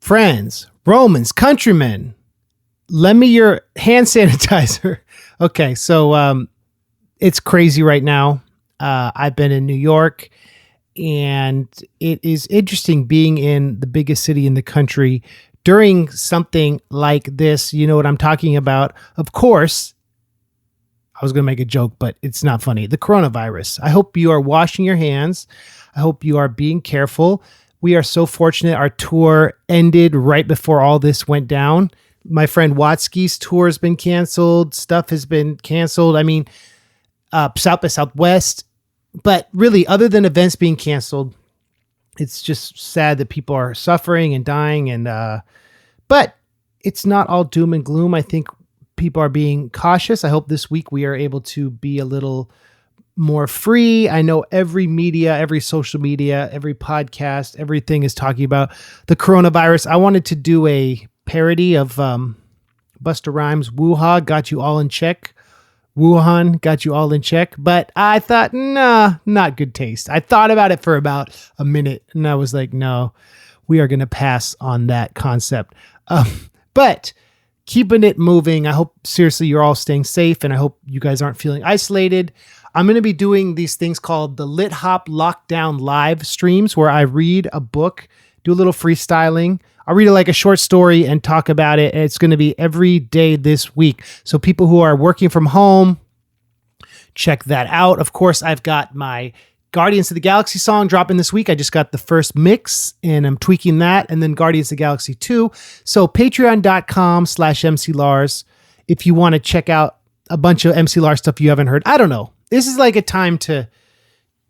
friends, Romans, countrymen, lend me your hand sanitizer. Okay, so it's crazy right now. I've been in New York, and it is interesting being in the biggest city in the country during something like this. You know what I'm talking about. Of course, I was going to make a joke, but it's not funny. The coronavirus. I hope you are washing your hands. I hope you are being careful. We are so fortunate. Our tour ended right before all this went down. My friend Watsky's tour has been canceled. Stuff has been canceled. I mean, South by Southwest. But really, other than events being canceled, it's just sad that people are suffering and dying. But it's not all doom and gloom. I think people are being cautious. I hope this week we are able to be a little more free. I know every media, every social media, every podcast, everything is talking about the coronavirus. I wanted to do a parody of Busta Rhymes' Wuhan got you all in check. Wuhan got you all in check. But I thought, nah, not good taste. I thought about it for about a minute and I was like, no, we are going to pass on that concept. But keeping it moving. I hope seriously you're all staying safe and I hope you guys aren't feeling isolated. I'm going to be doing these things called the Lit Hop Lockdown live streams where I read a book, do a little freestyling. I'll read it like a short story and talk about it. And it's going to be every day this week. So people who are working from home, check that out. Of course, I've got my Guardians of the Galaxy song dropping this week. I just got the first mix and I'm tweaking that. And then Guardians of the Galaxy 2. So patreon.com/MC Lars. If you want to check out a bunch of MC Lars stuff you haven't heard. I don't know. This is like a time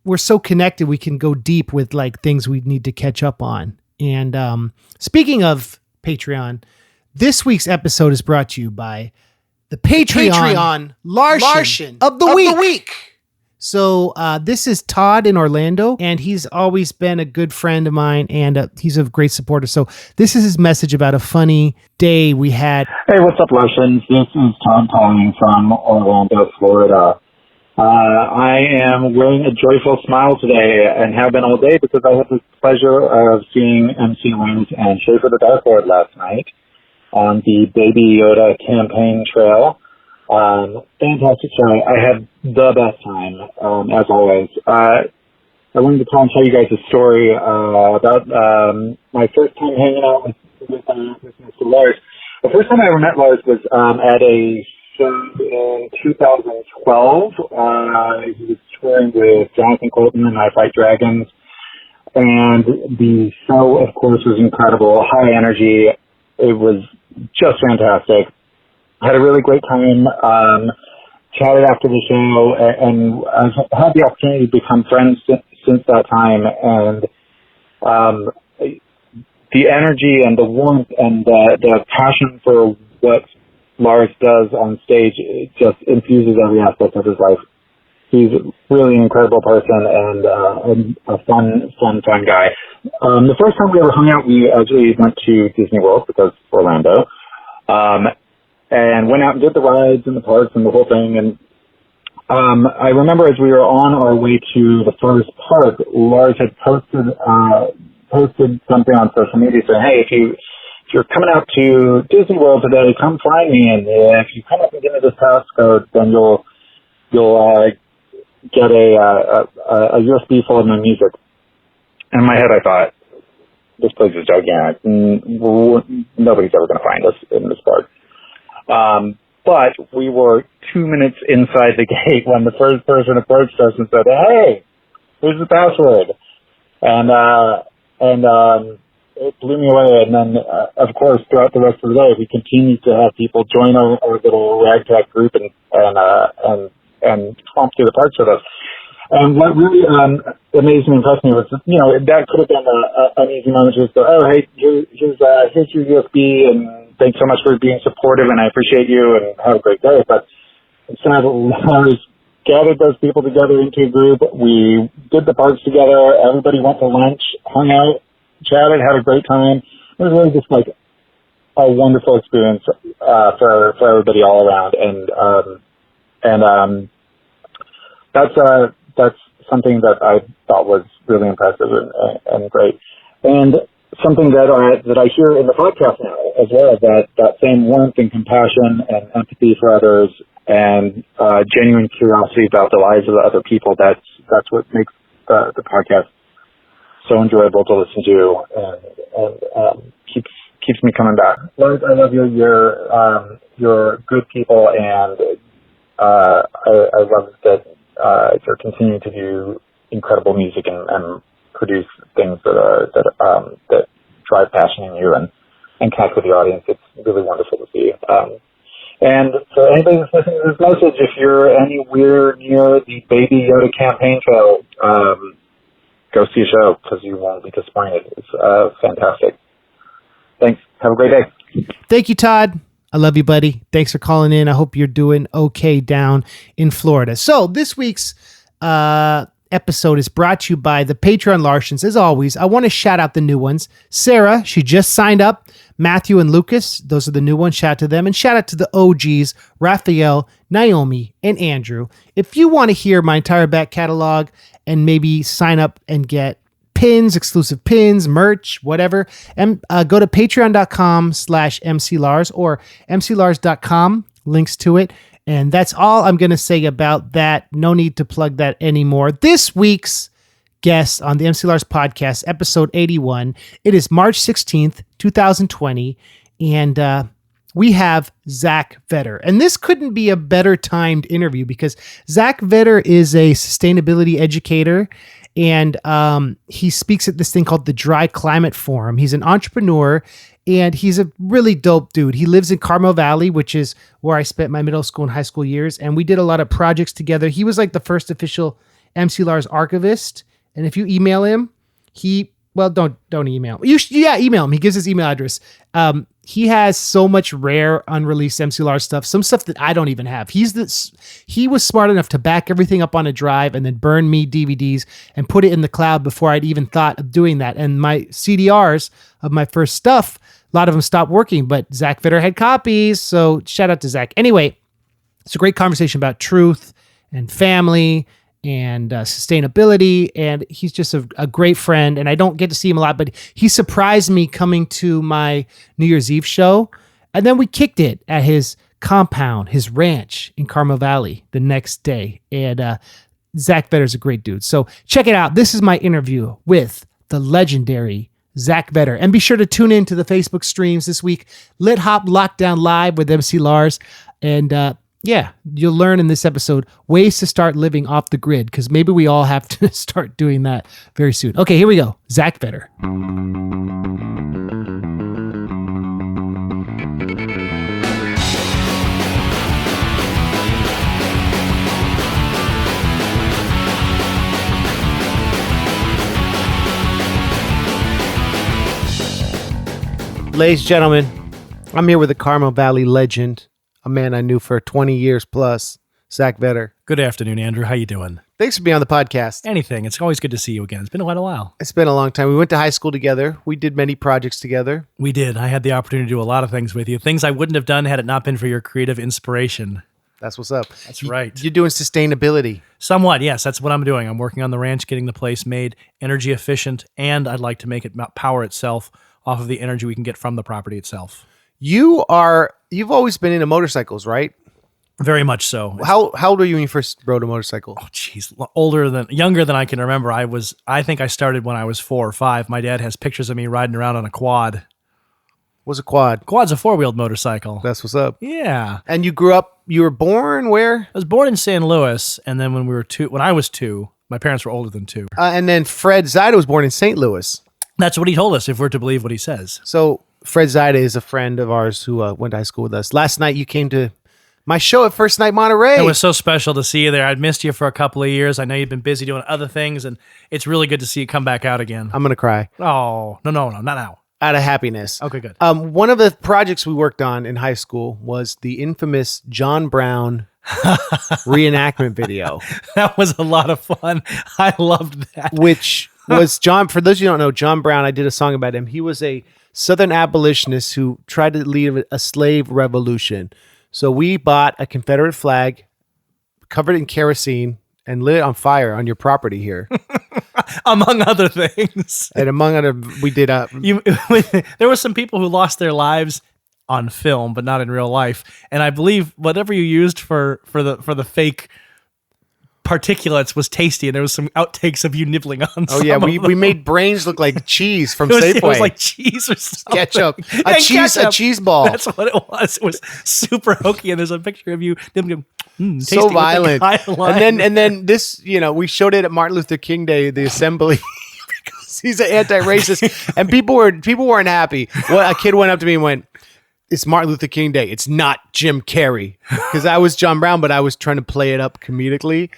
we're so connected. We can go deep with like things we need to catch up on. And speaking of Patreon, this week's episode is brought to you by the Patreon Larson of the week. So this is Todd in Orlando, and he's always been a good friend of mine, and he's a great supporter. So this is his message about a funny day we had. Hey, what's up, Larsons? This is Todd calling from Orlando, Florida. I am wearing a joyful smile today and have been all day because I had the pleasure of seeing MC Lars and Schaefer the Dark Lord last night on the Baby Yoda campaign trail. Fantastic show. I had the best time, as always. I wanted to call and tell you guys a story about my first time hanging out with Mr. Lars. The first time I ever met Lars was at a in 2012. He was touring with Jonathan Colton and I Fight Dragons, and the show, of course, was incredible, high energy. It was just fantastic. Had a really great time, chatted after the show, and I've had the opportunity to become friends since that time, and the energy and the warmth and the passion for what Lars does on stage, it just infuses every aspect of his life. He's really an incredible person and a fun guy. The first time we ever hung out, we actually went to Disney World because Orlando, and went out and did the rides and the parks and the whole thing. And I remember as we were on our way to the first park, Lars had posted something on social media saying, "Hey, if you're coming out to Disney World today, come find me, and if you come up and give me this passcode, then you'll get a USB full of my music." In my head, I thought, this place is gigantic. Nobody's ever going to find us in this park. But we were 2 minutes inside the gate when the first person approached us and said, "Hey, here's the password." And it blew me away. And then, of course, throughout the rest of the day, we continued to have people join our little ragtag group and comp through the parks with us. And what really amazed me and impressed me was, that could have been an easy moment to just go, "Oh, hey, here's your USB, and thanks so much for being supportive, and I appreciate you, and have a great day." But instead, Lars gathered those people together into a group. We did the parks together. Everybody went to lunch, hung out, chatted, had a great time. It was really just like a wonderful experience for everybody all around, and that's something that I thought was really impressive and great. And something that I hear in the podcast now as well, that same warmth and compassion and empathy for others and genuine curiosity about the lives of the other people. That's what makes the podcast so enjoyable to listen to and keeps me coming back. Lars, I love you. You're good people, and I love that you're continuing to do incredible music and produce things that drive passion in you and connect with the audience. It's really wonderful to see. And for anybody who's listening to this message, if you're anywhere near the Baby Yoda campaign trail, go see a show because you won't be disappointed. It's fantastic. Thanks. Have a great day. Thank you, Todd. I love you, buddy. Thanks for calling in. I hope you're doing okay down in Florida. So this week's episode is brought to you by the Patreon Larsens. As always, I want to shout out the new ones. Sarah, she just signed up. Matthew and Lucas, those are the new ones. Shout out to them. And shout out to the OGs, Raphael, Naomi, and Andrew. If you want to hear my entire back catalog and maybe sign up and get pins, exclusive pins, merch, whatever, and go to patreon.com/MC Lars or mclars.com, links to it. And that's all I'm going to say about that. No need to plug that anymore. This week's guest on the MC Lars Podcast, episode 81. It is March 16th, 2020. And we have Zak Vetter. And this couldn't be a better timed interview because Zak Vetter is a sustainability educator. And he speaks at this thing called the Dry Climate Forum. He's an entrepreneur. And he's a really dope dude. He lives in Carmel Valley, which is where I spent my middle school and high school years. And we did a lot of projects together. He was like the first official MC Lars archivist. And if you email him, don't email. Email him. He gives his email address. He has so much rare, unreleased MC Lars stuff. Some stuff that I don't even have. He was smart enough to back everything up on a drive and then burn me DVDs and put it in the cloud before I'd even thought of doing that. And my CDRs of my first stuff, a lot of them stopped working, but Zak Vetter had copies. So shout out to Zak. Anyway, it's a great conversation about truth and family and sustainability. And he's just a great friend. And I don't get to see him a lot, but he surprised me coming to my New Year's Eve show. And then we kicked it at his compound, his ranch in Carmel Valley the next day. And Zak Vetter's a great dude. So check it out. This is my interview with the legendary Zak Vetter. And be sure to tune in to the Facebook streams this week. Lit Hop Lockdown Live with MC Lars. And you'll learn in this episode ways to start living off the grid, because maybe we all have to start doing that very soon. Okay, here we go. Zak Vetter. Ladies and gentlemen, I'm here with a Carmel Valley legend, a man I knew for 20 years plus, Zak Vetter. Good afternoon, Andrew. How you doing? Thanks for being on the podcast. Anything. It's always good to see you again. It's been quite a while. It's been a long time. We went to high school together. We did many projects together. We did. I had the opportunity to do a lot of things with you. Things I wouldn't have done had it not been for your creative inspiration. That's what's up. That's right. You're doing sustainability. Somewhat, yes. That's what I'm doing. I'm working on the ranch, getting the place made energy efficient, and I'd like to make it power itself off of the energy we can get from the property itself. You've always been into motorcycles, right? Very much so. How old were you when you first rode a motorcycle? Oh, geez. Younger than I can remember. I think I started when I was 4 or 5. My dad has pictures of me riding around on a quad. What's a quad? Quad's a 4-wheeled motorcycle. That's what's up. Yeah. And you were born where? I was born in St. Louis, and then when I was 2, my parents were older than 2. And then Fred Zaida was born in St. Louis. That's what he told us, if we're to believe what he says. So Fred Zaida is a friend of ours who went to high school with us. Last night you came to my show at First Night Monterey. It was so special to see you there. I'd missed you for a couple of years. I know you've been busy doing other things, and it's really good to see you come back out again. I'm going to cry. Oh, no, not now. Out of happiness. Okay, good. One of the projects we worked on in high school was the infamous John Brown reenactment video. That was a lot of fun. I loved that. Which was for those of you who don't know, John Brown, I did a song about him. He was a Southern abolitionist who tried to lead a slave revolution. So we bought a Confederate flag, covered it in kerosene, and lit on fire on your property here. Among other things. And among other, we did there were some people who lost their lives on film, but not in real life. And I believe whatever you used for the fake particulates was tasty, and there was some outtakes of you nibbling on. Oh yeah, we made brains look like cheese from Safeway. It was like cheese or something. Ketchup, a cheese ball. That's what it was. It was super hokey, and there's a picture of you nibbling. So violent. And then this, we showed it at Martin Luther King Day, the assembly. Because he's an anti-racist, and people weren't happy. Well, a kid went up to me and went, "It's Martin Luther King Day. It's not Jim Carrey." Because I was John Brown, but I was trying to play it up comedically.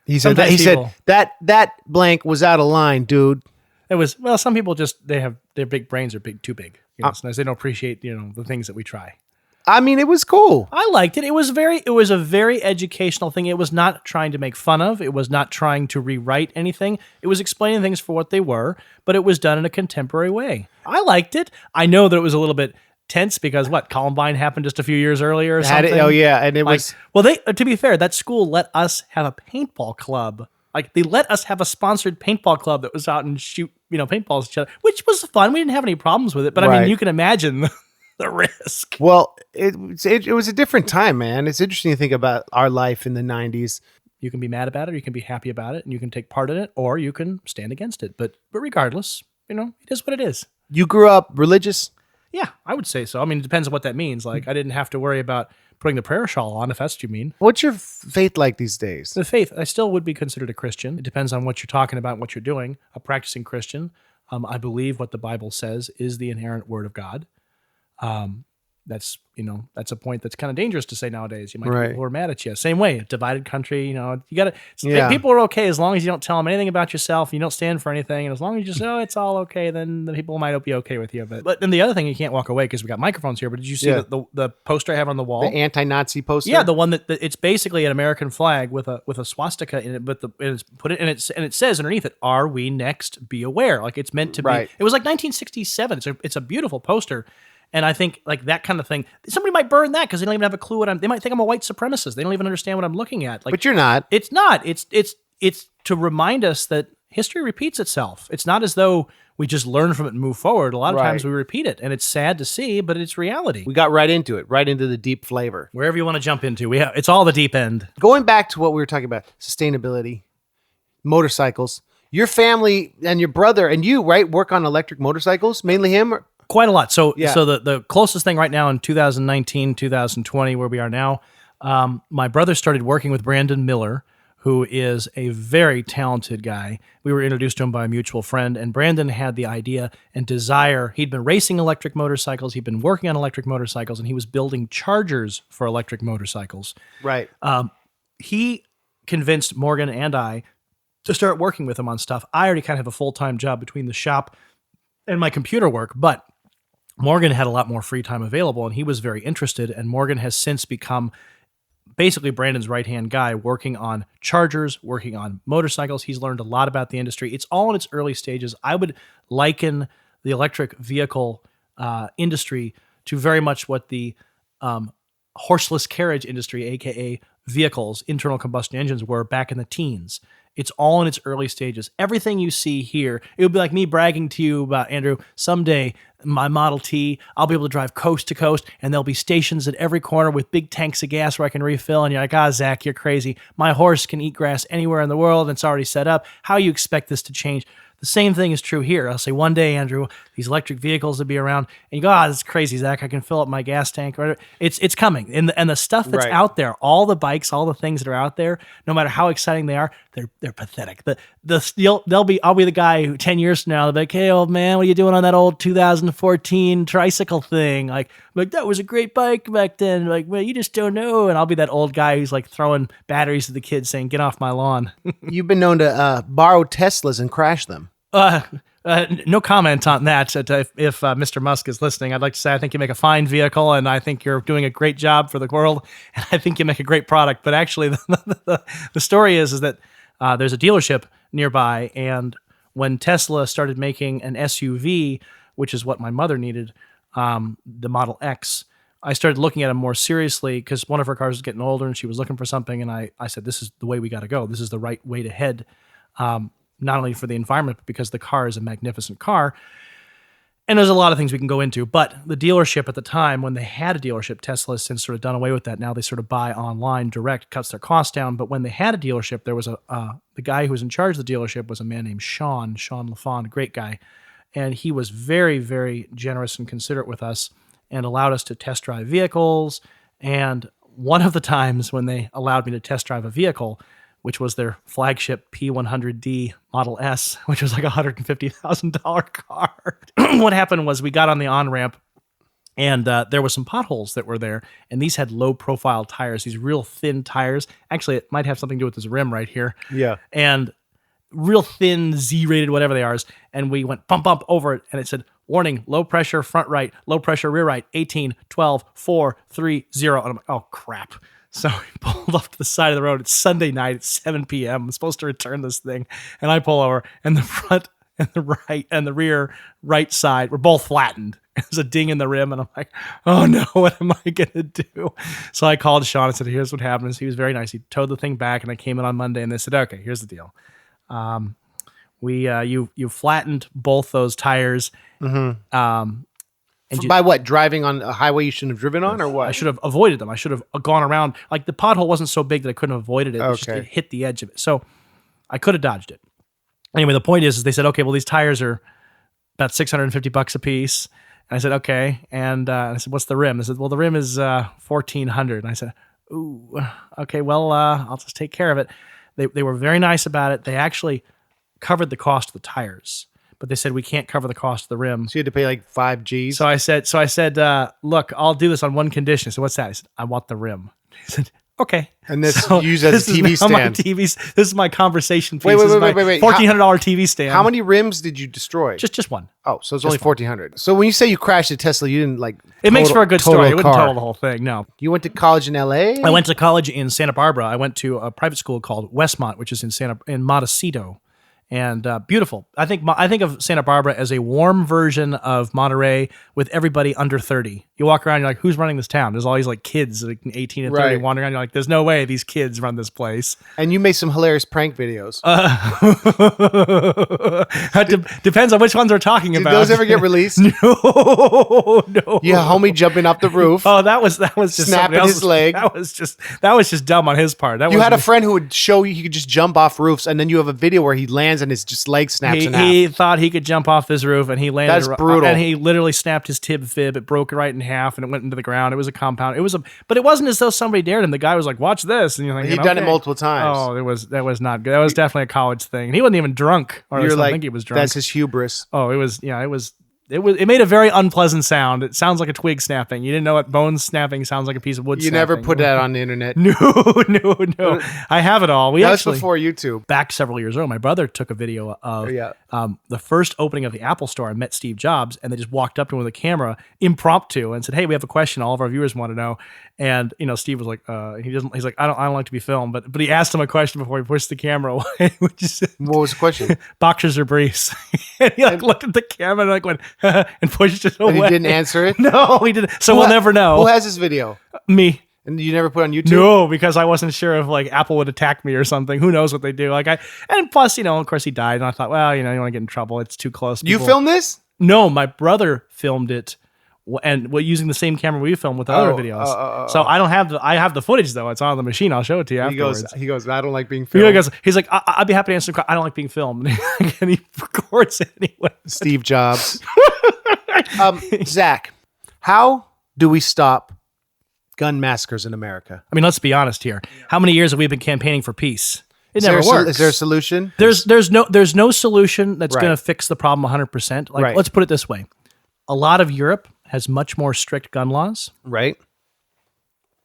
He said that blank was out of line, dude. It was, well, some people just, their big brains are too big. Sometimes they don't appreciate, the things that we try. I mean, it was cool. I liked it. It was a very educational thing. It was not trying to make fun of. It was not trying to rewrite anything. It was explaining things for what they were, but it was done in a contemporary way. I liked it. I know that it was a little bit tense because Columbine happened just a few years earlier or something. And it was... Well, to be fair, that school let us have a paintball club. They let us have a sponsored paintball club that was out and shoot, paintballs at each other, which was fun. We didn't have any problems with it, but I mean, you can imagine the risk. Well, it was a different time, man. It's interesting to think about our life in the 90s. You can be mad about it, or you can be happy about it, and you can take part in it, or you can stand against it. But regardless, it is what it is. You grew up religious? Yeah, I would say so. I mean, it depends on what that means. I didn't have to worry about putting the prayer shawl on, if that's what you mean. What's your faith like these days? The faith, I still would be considered a Christian. It depends on what you're talking about and what you're doing. A practicing Christian. I believe what the Bible says is the inerrant word of God. That's a point that's kind of dangerous to say nowadays. You might get people who are mad at you. Same way, a divided country, you got to, people are okay as long as you don't tell them anything about yourself, you don't stand for anything, and as long as you just, it's all okay, then the people might be okay with you. But then the other thing, you can't walk away because we got microphones here, but did you see the poster I have on the wall? The anti-Nazi poster? Yeah, the one that it's basically an American flag with a swastika in it, but it says underneath it, "Are we next? Be aware." It's meant to be. It was 1967. It's a beautiful poster. And I think that kind of thing, somebody might burn that because they don't even have a clue what they might think I'm a white supremacist. They don't even understand what I'm looking at. But you're not. It's not. It's to remind us that history repeats itself. It's not as though we just learn from it and move forward. A lot of times we repeat it, and it's sad to see, but it's reality. We got right into it, right into the deep flavor. Wherever you want to jump into, it's all the deep end. Going back to what we were talking about, sustainability, motorcycles. Your family and your brother and you, work on electric motorcycles, mainly him? Quite a lot. So the closest thing right now in 2019, 2020, where we are now, my brother started working with Brandon Miller, who is a very talented guy. We were introduced to him by a mutual friend, and Brandon had the idea and desire. He'd been racing electric motorcycles. He'd been working on electric motorcycles, and he was building chargers for electric motorcycles. Right. He convinced Morgan and I to start working with him on stuff. I already kind of have a full-time job between the shop and my computer work, but Morgan had a lot more free time available, and he was very interested, and Morgan has since become basically Brandon's right-hand guy, working on chargers, working on motorcycles. He's learned a lot about the industry. It's all in its early stages. I would liken the electric vehicle industry to very much what the horseless carriage industry, aka vehicles, internal combustion engines, were back in the teens. It's all in its early stages. Everything you see here, it would be like me bragging to you about, Andrew, someday my Model T, I'll be able to drive coast to coast, and there'll be stations at every corner with big tanks of gas where I can refill, and you're like, Zach, you're crazy. My horse can eat grass anywhere in the world, and it's already set up. How you expect this to change? The same thing is true here. I'll say one day, Andrew, these electric vehicles will be around, and you go, that's crazy, Zach. I can fill up my gas tank. It's coming, and the stuff that's out there, all the bikes, all the things that are out there, no matter how exciting they are, they're pathetic. I'll be the guy who 10 years from now, they'll be like, hey, old man, what are you doing on that old 2014 tricycle thing? Like that was a great bike back then. Like, well, you just don't know. And I'll be that old guy who's throwing batteries to the kids, saying, get off my lawn. You've been known to borrow Teslas and crash them. No comment on that. If Mr. Musk is listening, I'd like to say I think you make a fine vehicle, and I think you're doing a great job for the world, and I think you make a great product. But actually, the story is that there's a dealership nearby, and when Tesla started making an SUV, which is what my mother needed, the Model X, I started looking at them more seriously because one of her cars was getting older and she was looking for something. And I said, this is the way we got to go. This is the right way to head, not only for the environment, but because the car is a magnificent car. And there's a lot of things we can go into. But the dealership at the time, when they had a dealership, Tesla has since sort of done away with that. Now they sort of buy online direct, cuts their costs down. But when they had a dealership, there was the guy who was in charge of the dealership was a man named Sean LaFon, a great guy. And he was very, very generous and considerate with us and allowed us to test drive vehicles. And one of the times when they allowed me to test drive a vehicle, which was their flagship P100D Model S, which was like a $150,000 car. What happened was we got on the on-ramp and there were some potholes that were there. And these had low-profile tires, these real thin tires. Actually, it might have something to do with this rim right here. Yeah. And real thin, Z-rated, whatever they are. And we went bump over it, and it said, warning, low pressure front right, low pressure rear right, 18, 12, 4, 3, 0. And I'm like, oh, crap. So we pulled off to the side of the road. It's Sunday night. It's 7 p.m. I'm supposed to return this thing. And I pull over, and the front and the right and the rear right side were both flattened. There's a ding in the rim, and I'm like, oh, no, what am I going to do? So I called Sean and said, here's what happens. He was very nice. He towed the thing back, and I came in on Monday, and they said, okay, here's the deal. You flattened both those tires. Mm-hmm. By what? Driving on a highway you shouldn't have driven on, or what? I should have avoided them. I should have gone around. Like the pothole wasn't so big that I couldn't have avoided it. Okay. It hit the edge of it. So I could have dodged it. Anyway, the point is they said, okay, well, these tires are about $650 a piece. And I said, okay. And I said, what's the rim? They said, well, the rim is $1,400. And I said, ooh, okay, well, I'll just take care of it. They were very nice about it. They actually covered the cost of the tires, but they said we can't cover the cost of the rim. So you had to pay like 5 G's. So I said, look, I'll do this on one condition. So what's that? I said, I want the rim. He said, okay. And this used as a TV stand. This is my conversation piece. Wait. $1,400 TV stand. How many rims did you destroy? Just one. Oh, so it's only $1,400. So when you say you crashed a Tesla, you didn't like. It makes for a good story. It wouldn't car. total the whole thing. No. You went to college in LA? I went to college in Santa Barbara. I went to a private school called Westmont, which is in Montecito. And beautiful. I think of Santa Barbara as a warm version of Monterey with everybody under 30. You walk around, you're like, who's running this town? There's all these like kids, like 18 and 30 wandering around. You're like, there's no way these kids run this place. And you made some hilarious prank videos. Depends on which ones we're talking about. Did those ever get released? No. Yeah, homie jumping off the roof. Oh, that was just snapping his leg. That was just dumb on his part. You had a friend who would show you he could just jump off roofs, and then you have a video where he lands and his just leg snaps in half. He thought he could jump off this roof, and he landed. That's brutal. And he literally snapped his tib fib. It broke right in half, and it went into the ground. It was a compound. But it wasn't as though somebody dared him. The guy was like, "Watch this," and you're like, he'd done it multiple times. Oh, that was not good. That was definitely a college thing. And he wasn't even drunk. Or you're like, I think he was drunk. That's his hubris. Oh, it made a very unpleasant sound. It sounds like a twig snapping. You didn't know what bone snapping sounds like a piece of wood snapping. You never put that on the internet. No. I have it all. That was before YouTube. Back several years ago, my brother took a video of the first opening of the Apple Store. I met Steve Jobs, and they just walked up to him with a camera, impromptu, and said, "Hey, we have a question. All of our viewers want to know." And Steve was like, he's like, I don't like to be filmed, but he asked him a question before he pushed the camera away. What was the question? Boxers or briefs? And he looked at the camera and went and pushed it away. And he didn't answer it? No, he didn't. So we'll never know. Who has this video? Me. And you never put it on YouTube? No, because I wasn't sure if Apple would attack me or something. Who knows what they do? And plus, of course he died, and I thought, well, you don't want to get in trouble. It's too close. You filmed this? No, my brother filmed it. And using the same camera we filmed with the other videos. So I don't have I have the footage though. It's on the machine. I'll show it to you afterwards. He goes, I don't like being filmed. He's like, I'd be happy to answer. I don't like being filmed. And he records it anyway. Steve Jobs. Zach, how do we stop gun massacres in America? I mean, let's be honest here. How many years have we been campaigning for peace? It never works. Is there a solution? There's no solution that's going to fix the problem 100%. Let's put it this way. A lot of Europe has much more strict gun laws. Right.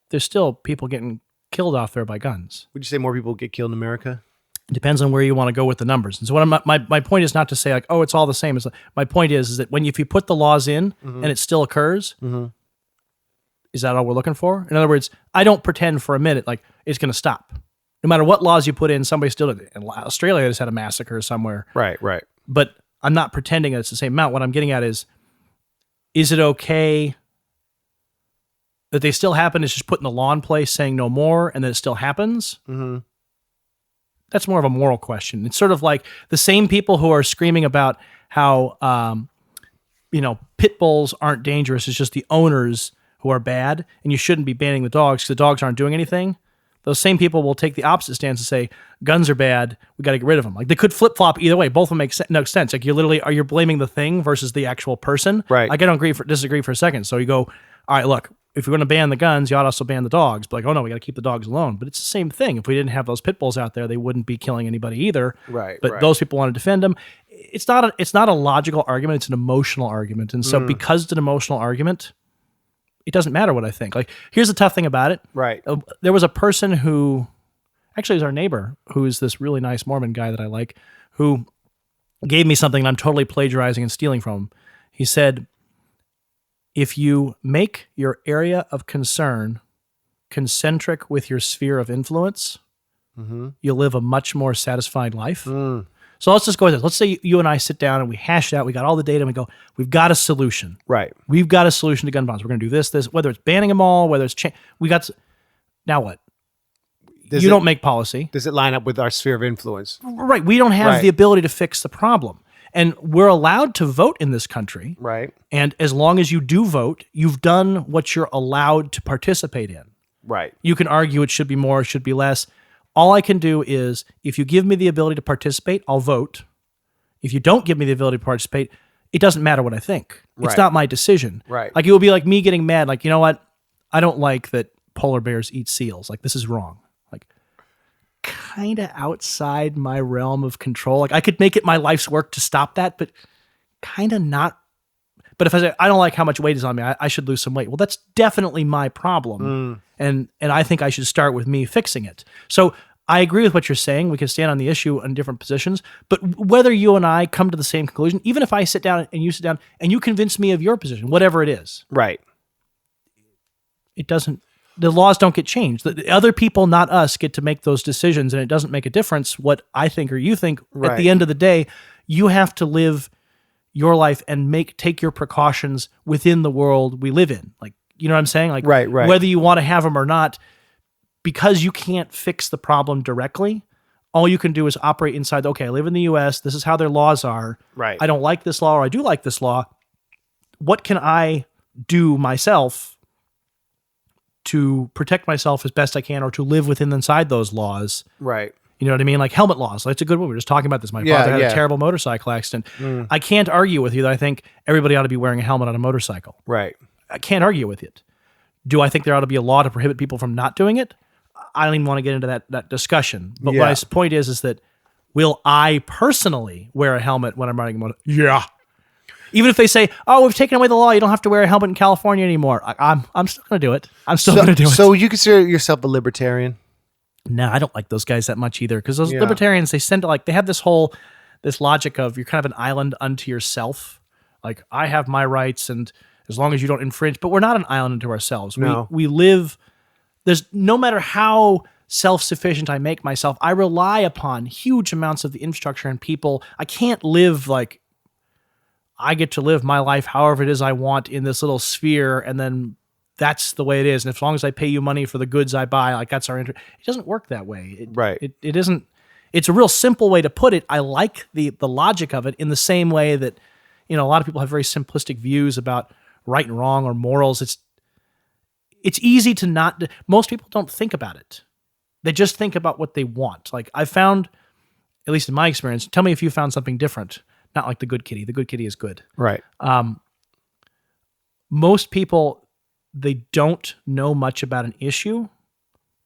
There's still people getting killed off there by guns. Would you say more people get killed in America? It depends on where you want to go with the numbers. And so my point is not to say it's all the same. My point is that if you put the laws in and it still occurs, is that all we're looking for? In other words, I don't pretend for a minute it's going to stop. No matter what laws you put in, somebody still did it. In Australia just had a massacre somewhere. Right. But I'm not pretending that it's the same amount. What I'm getting at is it okay that they still happen is just put in the law in place saying no more, and then it still happens. Mm-hmm. That's more of a moral question. It's sort of like the same people who are screaming about how, pit bulls aren't dangerous. It's just the owners who are bad, and you shouldn't be banning the dogs because the dogs aren't doing anything. Those same people will take the opposite stance and say guns are bad. We got to get rid of them. Like they could flip flop either way. Both of them make no sense. Like you're blaming the thing versus the actual person. Right. Like I don't disagree for a second. So you go, all right, look, if you're going to ban the guns, you ought to also ban the dogs. But like, oh no, we got to keep the dogs alone. But it's the same thing. If we didn't have those pit bulls out there, they wouldn't be killing anybody either. Right. But those people want to defend them. It's not a logical argument. It's an emotional argument. And so because it's an emotional argument, it doesn't matter what I think. Like, here's the tough thing about it. Right. There was a person who actually is our neighbor, who is this really nice Mormon guy that I like, who gave me something and I'm totally plagiarizing and stealing from him. He said, if you make your area of concern concentric with your sphere of influence, you'll live a much more satisfying life. So let's just go with this. Let's say you and I sit down and we hash it out. We got all the data and we go, we've got a solution. Right. We've got a solution to gun violence. We're going to do this, whether it's banning them all, whether it's now what? You don't make policy. Does it line up with our sphere of influence? Right. We don't have the ability to fix the problem. And we're allowed to vote in this country. Right. And as long as you do vote, you've done what you're allowed to participate in. Right. You can argue it should be more, it should be less. All I can do is, if you give me the ability to participate, I'll vote. If you don't give me the ability to participate, it doesn't matter what I think. It's not my decision. Right. Like, it would be like me getting mad. Like, you know what? I don't like that polar bears eat seals. Like, this is wrong. Like, kind of outside my realm of control. Like, I could make it my life's work to stop that, but kind of not. But if I say, I don't like how much weight is on me, I should lose some weight. Well, that's definitely my problem. And I think I should start with me fixing it. So I agree with what you're saying. We can stand on the issue in different positions. But whether you and I come to the same conclusion, even if I sit down and you sit down and you convince me of your position, whatever it is. Right. It doesn't, the laws don't get changed. The other people, not us, get to make those decisions, and it doesn't make a difference what I think or you think. Right. At the end of the day, you have to live your life and take your precautions within the world we live in. Like, you know what I'm saying? Like, right. Whether you want to have them or not, because you can't fix the problem directly, all you can do is operate inside, okay, I live in the US, this is how their laws are. Right. I don't like this law, or I do like this law. What can I do myself to protect myself as best I can, or to live within inside those laws? Right. You know what I mean? Like helmet laws. That's a good one. We were just talking about this. My father had a terrible motorcycle accident. I can't argue with you that I think everybody ought to be wearing a helmet on a motorcycle. Right. I can't argue with it. Do I think there ought to be a law to prohibit people from not doing it? I don't even want to get into that discussion. But my point is that will I personally wear a helmet when I'm riding a motorcycle? Yeah. Even if they say, oh, we've taken away the law, you don't have to wear a helmet in California anymore. I'm still going to do it. I'm still going to do it. So you consider yourself a libertarian? No, I don't like those guys that much either. Because those libertarians, they have this logic of you're kind of an island unto yourself. Like, I have my rights, and as long as you don't infringe, but we're not an island unto ourselves. No. We live, no matter how self-sufficient I make myself, I rely upon huge amounts of the infrastructure and people. I can't live like I get to live my life however it is I want in this little sphere, and then that's the way it is. And as long as I pay you money for the goods I buy, like that's our interest. It doesn't work that way. It isn't. It's a real simple way to put it. I like the logic of it in the same way that, a lot of people have very simplistic views about right and wrong or morals. It's easy to not. Most people don't think about it. They just think about what they want. Like I found, at least in my experience, tell me if you found something different. Not like the good kitty. The good kitty is good. Right. Most people, they don't know much about an issue,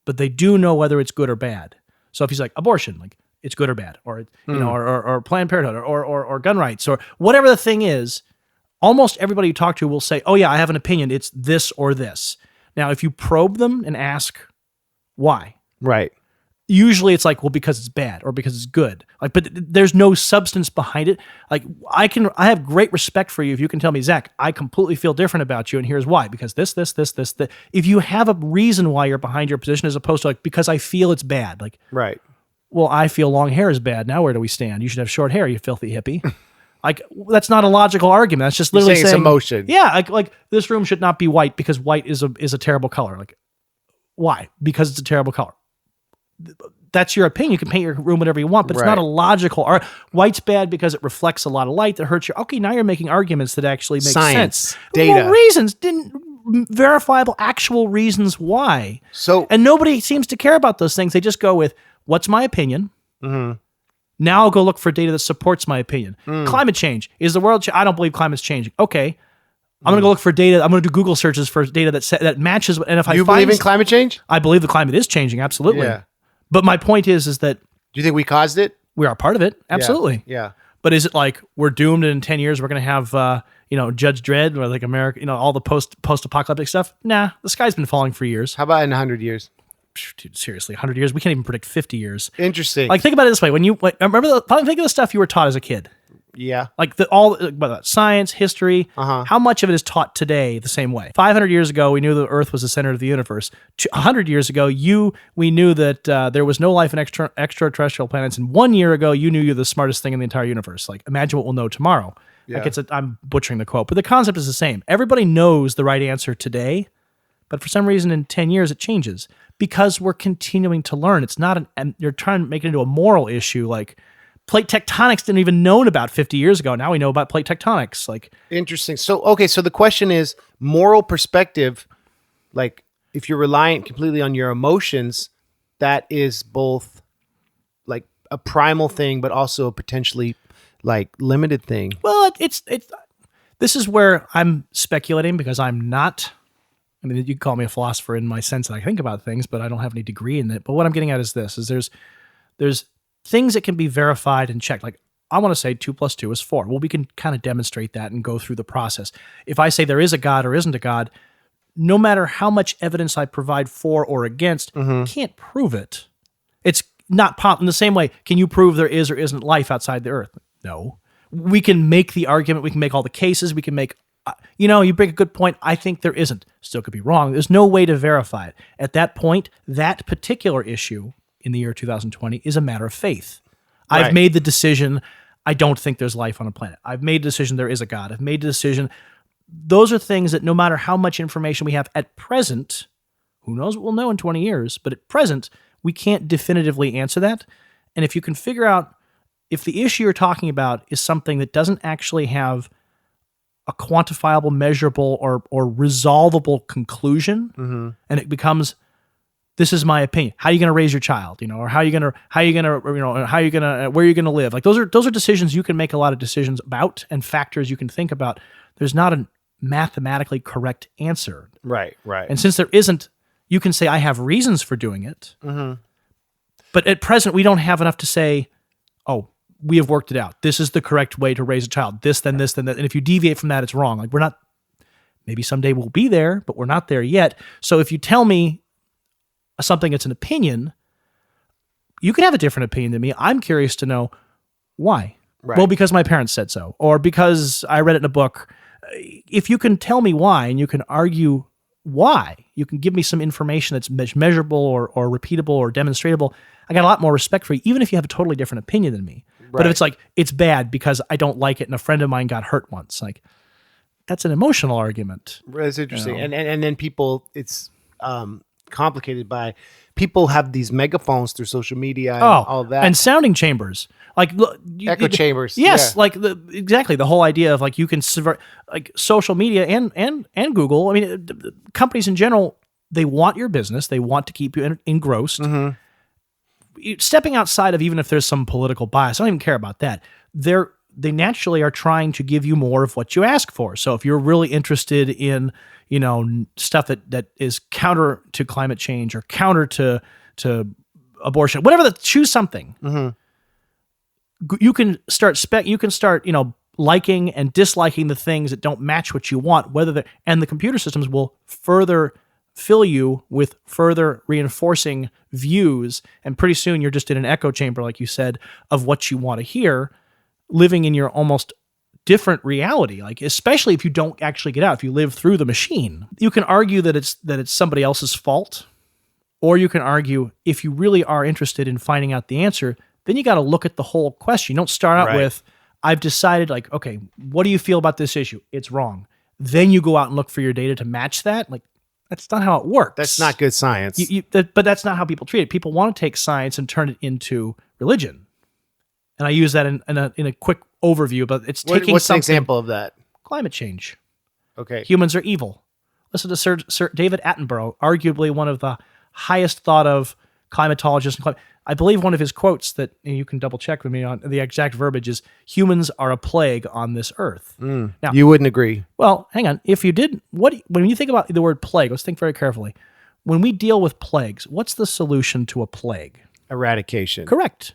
but they do know whether it's good or bad. So if he's like abortion, like it's good or bad, or or Planned Parenthood, or gun rights, or whatever the thing is, almost everybody you talk to will say, "Oh yeah, I have an opinion. It's this or this." Now, if you probe them and ask why, right, usually it's like, well, because it's bad or because it's good. Like, but there's no substance behind it. Like, I have great respect for you if you can tell me, Zach, I completely feel different about you, and here's why. Because this. If you have a reason why you're behind your position, as opposed to like, because I feel it's bad. Like, right. Well, I feel long hair is bad. Now where do we stand? You should have short hair, you filthy hippie. Like, that's not a logical argument. That's just literally saying it's emotion. Yeah, like this room should not be white because white is a terrible color. Like, why? Because it's a terrible color. That's your opinion. You can paint your room whatever you want, but it's not a logical. Or white's bad because it reflects a lot of light that hurts you. Okay, now you're making arguments that actually make sense. Data, well, reasons, verifiable, actual reasons why. So, and nobody seems to care about those things. They just go with, "What's my opinion?" Mm-hmm. Now I'll go look for data that supports my opinion. Climate change. Is the world? I don't believe climate's changing. Okay. I'm going to go look for data. I'm going to do Google searches for data that matches. And if you believe in climate change? I believe the climate is changing. Absolutely. Yeah. But my point is that. Do you think we caused it? We are part of it. Absolutely. Yeah. But is it like we're doomed and in 10 years we're going to have, Judge Dredd or like America, all the post-apocalyptic stuff? Nah, the sky's been falling for years. How about in 100 years? Dude, seriously, 100 years? We can't even predict 50 years. Interesting. Like, think about it this way. Think of the stuff you were taught as a kid. Yeah. Like science, history, how much of it is taught today the same way? 500 years ago, we knew the Earth was the center of the universe. 100 years ago, we knew that there was no life in extraterrestrial planets. And 1 year ago, you knew you're the smartest thing in the entire universe. Like, imagine what we'll know tomorrow. Yeah. Like I'm butchering the quote, but the concept is the same. Everybody knows the right answer today, but for some reason in 10 years, it changes because we're continuing to learn. It's not and you're trying to make it into a moral issue. Like, plate tectonics didn't even known about 50 years ago. Now we know about plate tectonics. Like, interesting. So, okay. So the question is moral perspective. Like, if you're reliant completely on your emotions, that is both like a primal thing, but also a potentially like limited thing. Well, this is where I'm speculating because I'm not, I mean, you can call me a philosopher in my sense that I think about things, but I don't have any degree in it. But what I'm getting at is this, is there's things that can be verified and checked. Like, I want to say 2 + 2 is 4. Well, we can kind of demonstrate that and go through the process. If I say there is a God or isn't a God, no matter how much evidence I provide for or against, can't prove it. It's not in the same way. Can you prove there is or isn't life outside the earth? No. We can make the argument. We can make all the cases. We can make, you bring a good point. I think there isn't. Still could be wrong. There's no way to verify it. At that point, that particular issue in the year 2020 is a matter of faith. Right. I've made the decision. I don't think there's life on a planet. I've made the decision there is a God. I've made the decision. Those are things that no matter how much information we have at present, who knows what we'll know in 20 years, but at present, we can't definitively answer that. And if you can figure out if the issue you're talking about is something that doesn't actually have a quantifiable, measurable, or resolvable conclusion, and it becomes, this is my opinion. How are you going to raise your child? Or where are you going to live? Like, those are decisions you can make a lot of decisions about and factors you can think about. There's not a mathematically correct answer. Right. And since there isn't, you can say, I have reasons for doing it. But at present, we don't have enough to say, oh, we have worked it out. This is the correct way to raise a child. This, then this, then that. And if you deviate from that, it's wrong. Like, we're not, maybe someday we'll be there, but we're not there yet. So if you tell me something that's an opinion, you can have a different opinion than me. I'm curious to know why. Right. Well, because my parents said so, or because I read it in a book. If you can tell me why and you can argue why, you can give me some information that's measurable or repeatable or demonstratable, I got a lot more respect for you, even if you have a totally different opinion than me. Right. But if it's like, it's bad because I don't like it and a friend of mine got hurt once, like, that's an emotional argument. That's interesting. And then people, it's complicated by people have these megaphones through social media and all that. And sounding chambers. Like echo chambers. Yes, yeah. Like exactly the whole idea of like you can subvert like social media and Google. I mean, companies in general, they want your business. They want to keep you engrossed. Stepping outside of even if there's some political bias, I don't even care about that. They naturally are trying to give you more of what you ask for. So if you're really interested in, stuff that is counter to climate change or counter to abortion, whatever, choose something. You can start liking and disliking the things that don't match what you want, and the computer systems will further fill you with further reinforcing views. And pretty soon you're just in an echo chamber, like you said, of what you want to hear, living in your almost different reality. Like, especially if you don't actually get out, if you live through the machine, you can argue that it's somebody else's fault, or you can argue if you really are interested in finding out the answer, then you got to look at the whole question. You don't start out with, I've decided like, okay, what do you feel about this issue? It's wrong. Then you go out and look for your data to match that. Like, that's not how it works. That's not good science. But that's not how people treat it. People want to take science and turn it into religion. And I use that in a quick overview, but it's taking what's something. an example of that? Climate change. Okay. Humans are evil. Listen to Sir David Attenborough, arguably one of the highest thought of climatologists. I believe one of his quotes that you can double check with me on the exact verbiage is humans are a plague on this earth. Now, you wouldn't agree. Well, hang on. If you did, when you think about the word plague, let's think very carefully. When we deal with plagues, what's the solution to a plague? Eradication. Correct.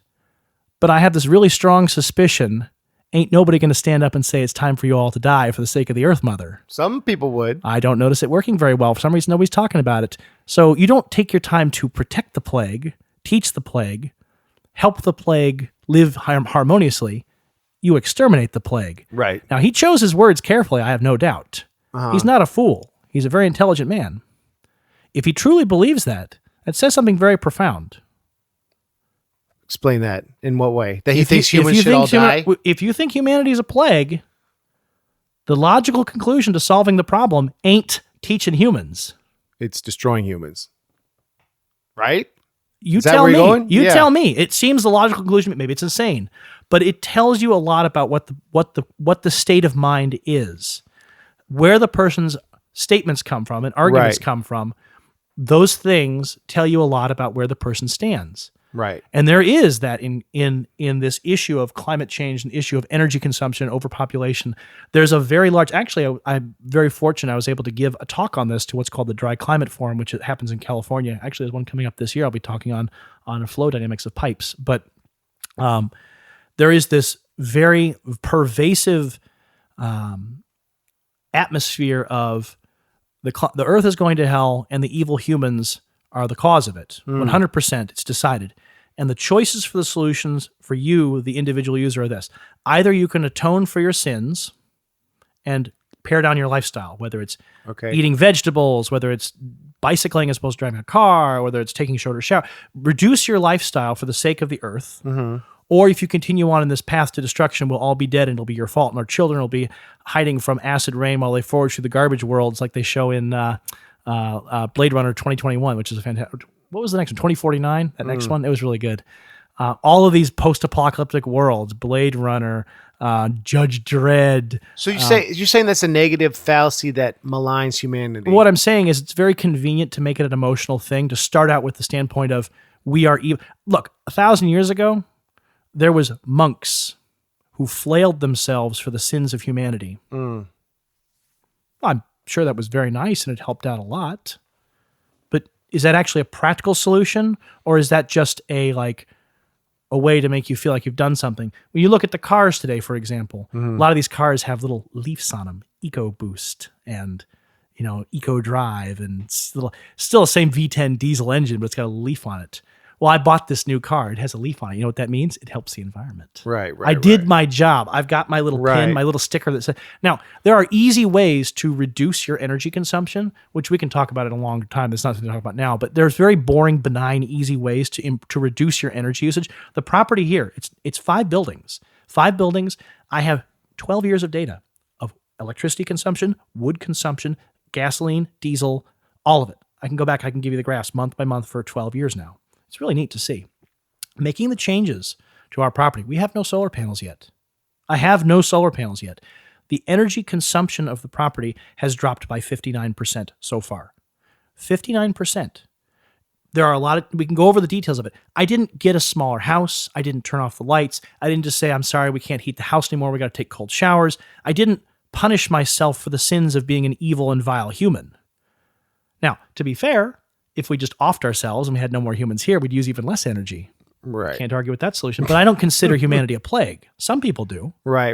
But I have this really strong suspicion, ain't nobody going to stand up and say it's time for you all to die for the sake of the Earth Mother. Some people would. I don't notice it working very well. For some reason, nobody's talking about it. So you don't take your time to protect the plague, teach the plague, help the plague live harmoniously. You exterminate the plague. Right. Now, he chose his words carefully, I have no doubt. He's not a fool. He's a very intelligent man. If he truly believes that, it says something very profound. Explain that. In what way? That he thinks humans should all die? If you think humanity is a plague, the logical conclusion to solving the problem ain't teaching humans. It's destroying humans. Right? You Is that tell where me. you're going? You tell me. It seems the logical conclusion. Maybe it's insane, but it tells you a lot about what the state of mind is, where the person's statements come from and arguments come from. Those things tell you a lot about where the person stands. Right. And there is that in this issue of climate change, an issue of energy consumption, overpopulation. There's a very large, actually, I'm very fortunate I was able to give a talk on this to what's called the Dry Climate Forum, which happens in California. Actually, there's one coming up this year. I'll be talking on flow dynamics of pipes. But there is this very pervasive atmosphere of the earth is going to hell and the evil humans are the cause of it. 100%, it's decided. And the choices for the solutions for you, the individual user, are this. Either you can atone for your sins and pare down your lifestyle, whether it's eating vegetables, whether it's bicycling as opposed to driving a car, whether it's taking a shorter shower. Reduce your lifestyle for the sake of the earth. Or if you continue on in this path to destruction, we'll all be dead and it'll be your fault. And our children will be hiding from acid rain while they forage through the garbage worlds like they show in Blade Runner 2021, which is a fantastic. What was the next one? 2049? That next one? It was really good. All of these post-apocalyptic worlds, Blade Runner, Judge Dredd. So you're saying that's a negative fallacy that maligns humanity. What I'm saying is it's very convenient to make it an emotional thing, to start out with the standpoint of we are evil. Look, 1,000 years ago, there was monks who flailed themselves for the sins of humanity. I'm sure that was very nice and it helped out a lot. But is that actually a practical solution, or is that just a way to make you feel like you've done something? When you look at the cars today, for example, a lot of these cars have little leafs on them, EcoBoost and Eco Drive, and still the same V10 diesel engine, but it's got a leaf on it. Well, I bought this new car. It has a leaf on it. You know what that means? It helps the environment. Right. I did my job. I've got my little pin, my little sticker that says. Now, there are easy ways to reduce your energy consumption, which we can talk about in a long time. That's not something to talk about now. But there's very boring, benign, easy ways to reduce your energy usage. The property here, it's 5 buildings. 5 buildings. I have 12 years of data of electricity consumption, wood consumption, gasoline, diesel, all of it. I can go back. I can give you the graphs month by month for 12 years now. It's really neat to see. Making the changes to our property. We have no solar panels yet. I have no solar panels yet. The energy consumption of the property has dropped by 59% so far. 59%. There are a lot of, we can go over the details of it. I didn't get a smaller house. I didn't turn off the lights. I didn't just say, I'm sorry, we can't heat the house anymore. We got to take cold showers. I didn't punish myself for the sins of being an evil and vile human. Now, to be fair, if we just offed ourselves and we had no more humans here, we'd use even less energy. Right. Can't argue with that solution. But I don't consider humanity a plague. Some people do. Right.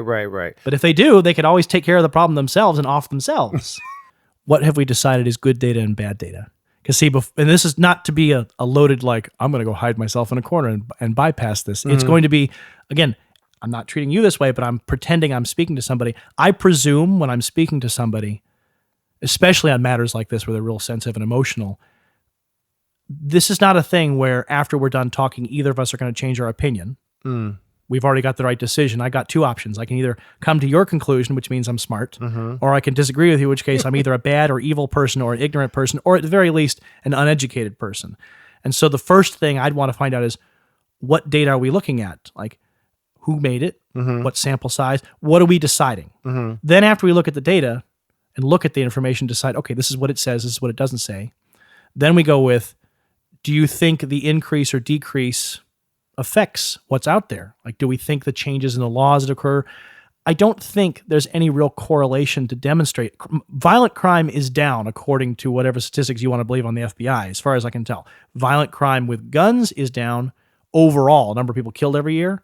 But if they do, they could always take care of the problem themselves and off themselves. What have we decided is good data and bad data? Because see, and this is not to be a loaded, I'm going to go hide myself in a corner and bypass this. It's going to be, again, I'm not treating you this way, but I'm pretending I'm speaking to somebody. I presume when I'm speaking to somebody, especially on matters like this where they're real sensitive and emotional, this is not a thing where after we're done talking, either of us are going to change our opinion. we've already got the right decision. I got two options. I can either come to your conclusion, which means I'm smart, or I can disagree with you, in which case I'm either a bad or evil person or an ignorant person, or at the very least, an uneducated person. And so the first thing I'd want to find out is, what data are we looking at? Like, who made it? What sample size? What are we deciding? Then after we look at the data and look at the information, decide, okay, this is what it says, this is what it doesn't say. Then we go with, do you think the increase or decrease affects what's out there? Like, do we think the changes in the laws that occur? I don't think there's any real correlation to demonstrate. Violent crime is down, according to whatever statistics you want to believe on the FBI, as far as I can tell. Violent crime with guns is down overall, number of people killed every year.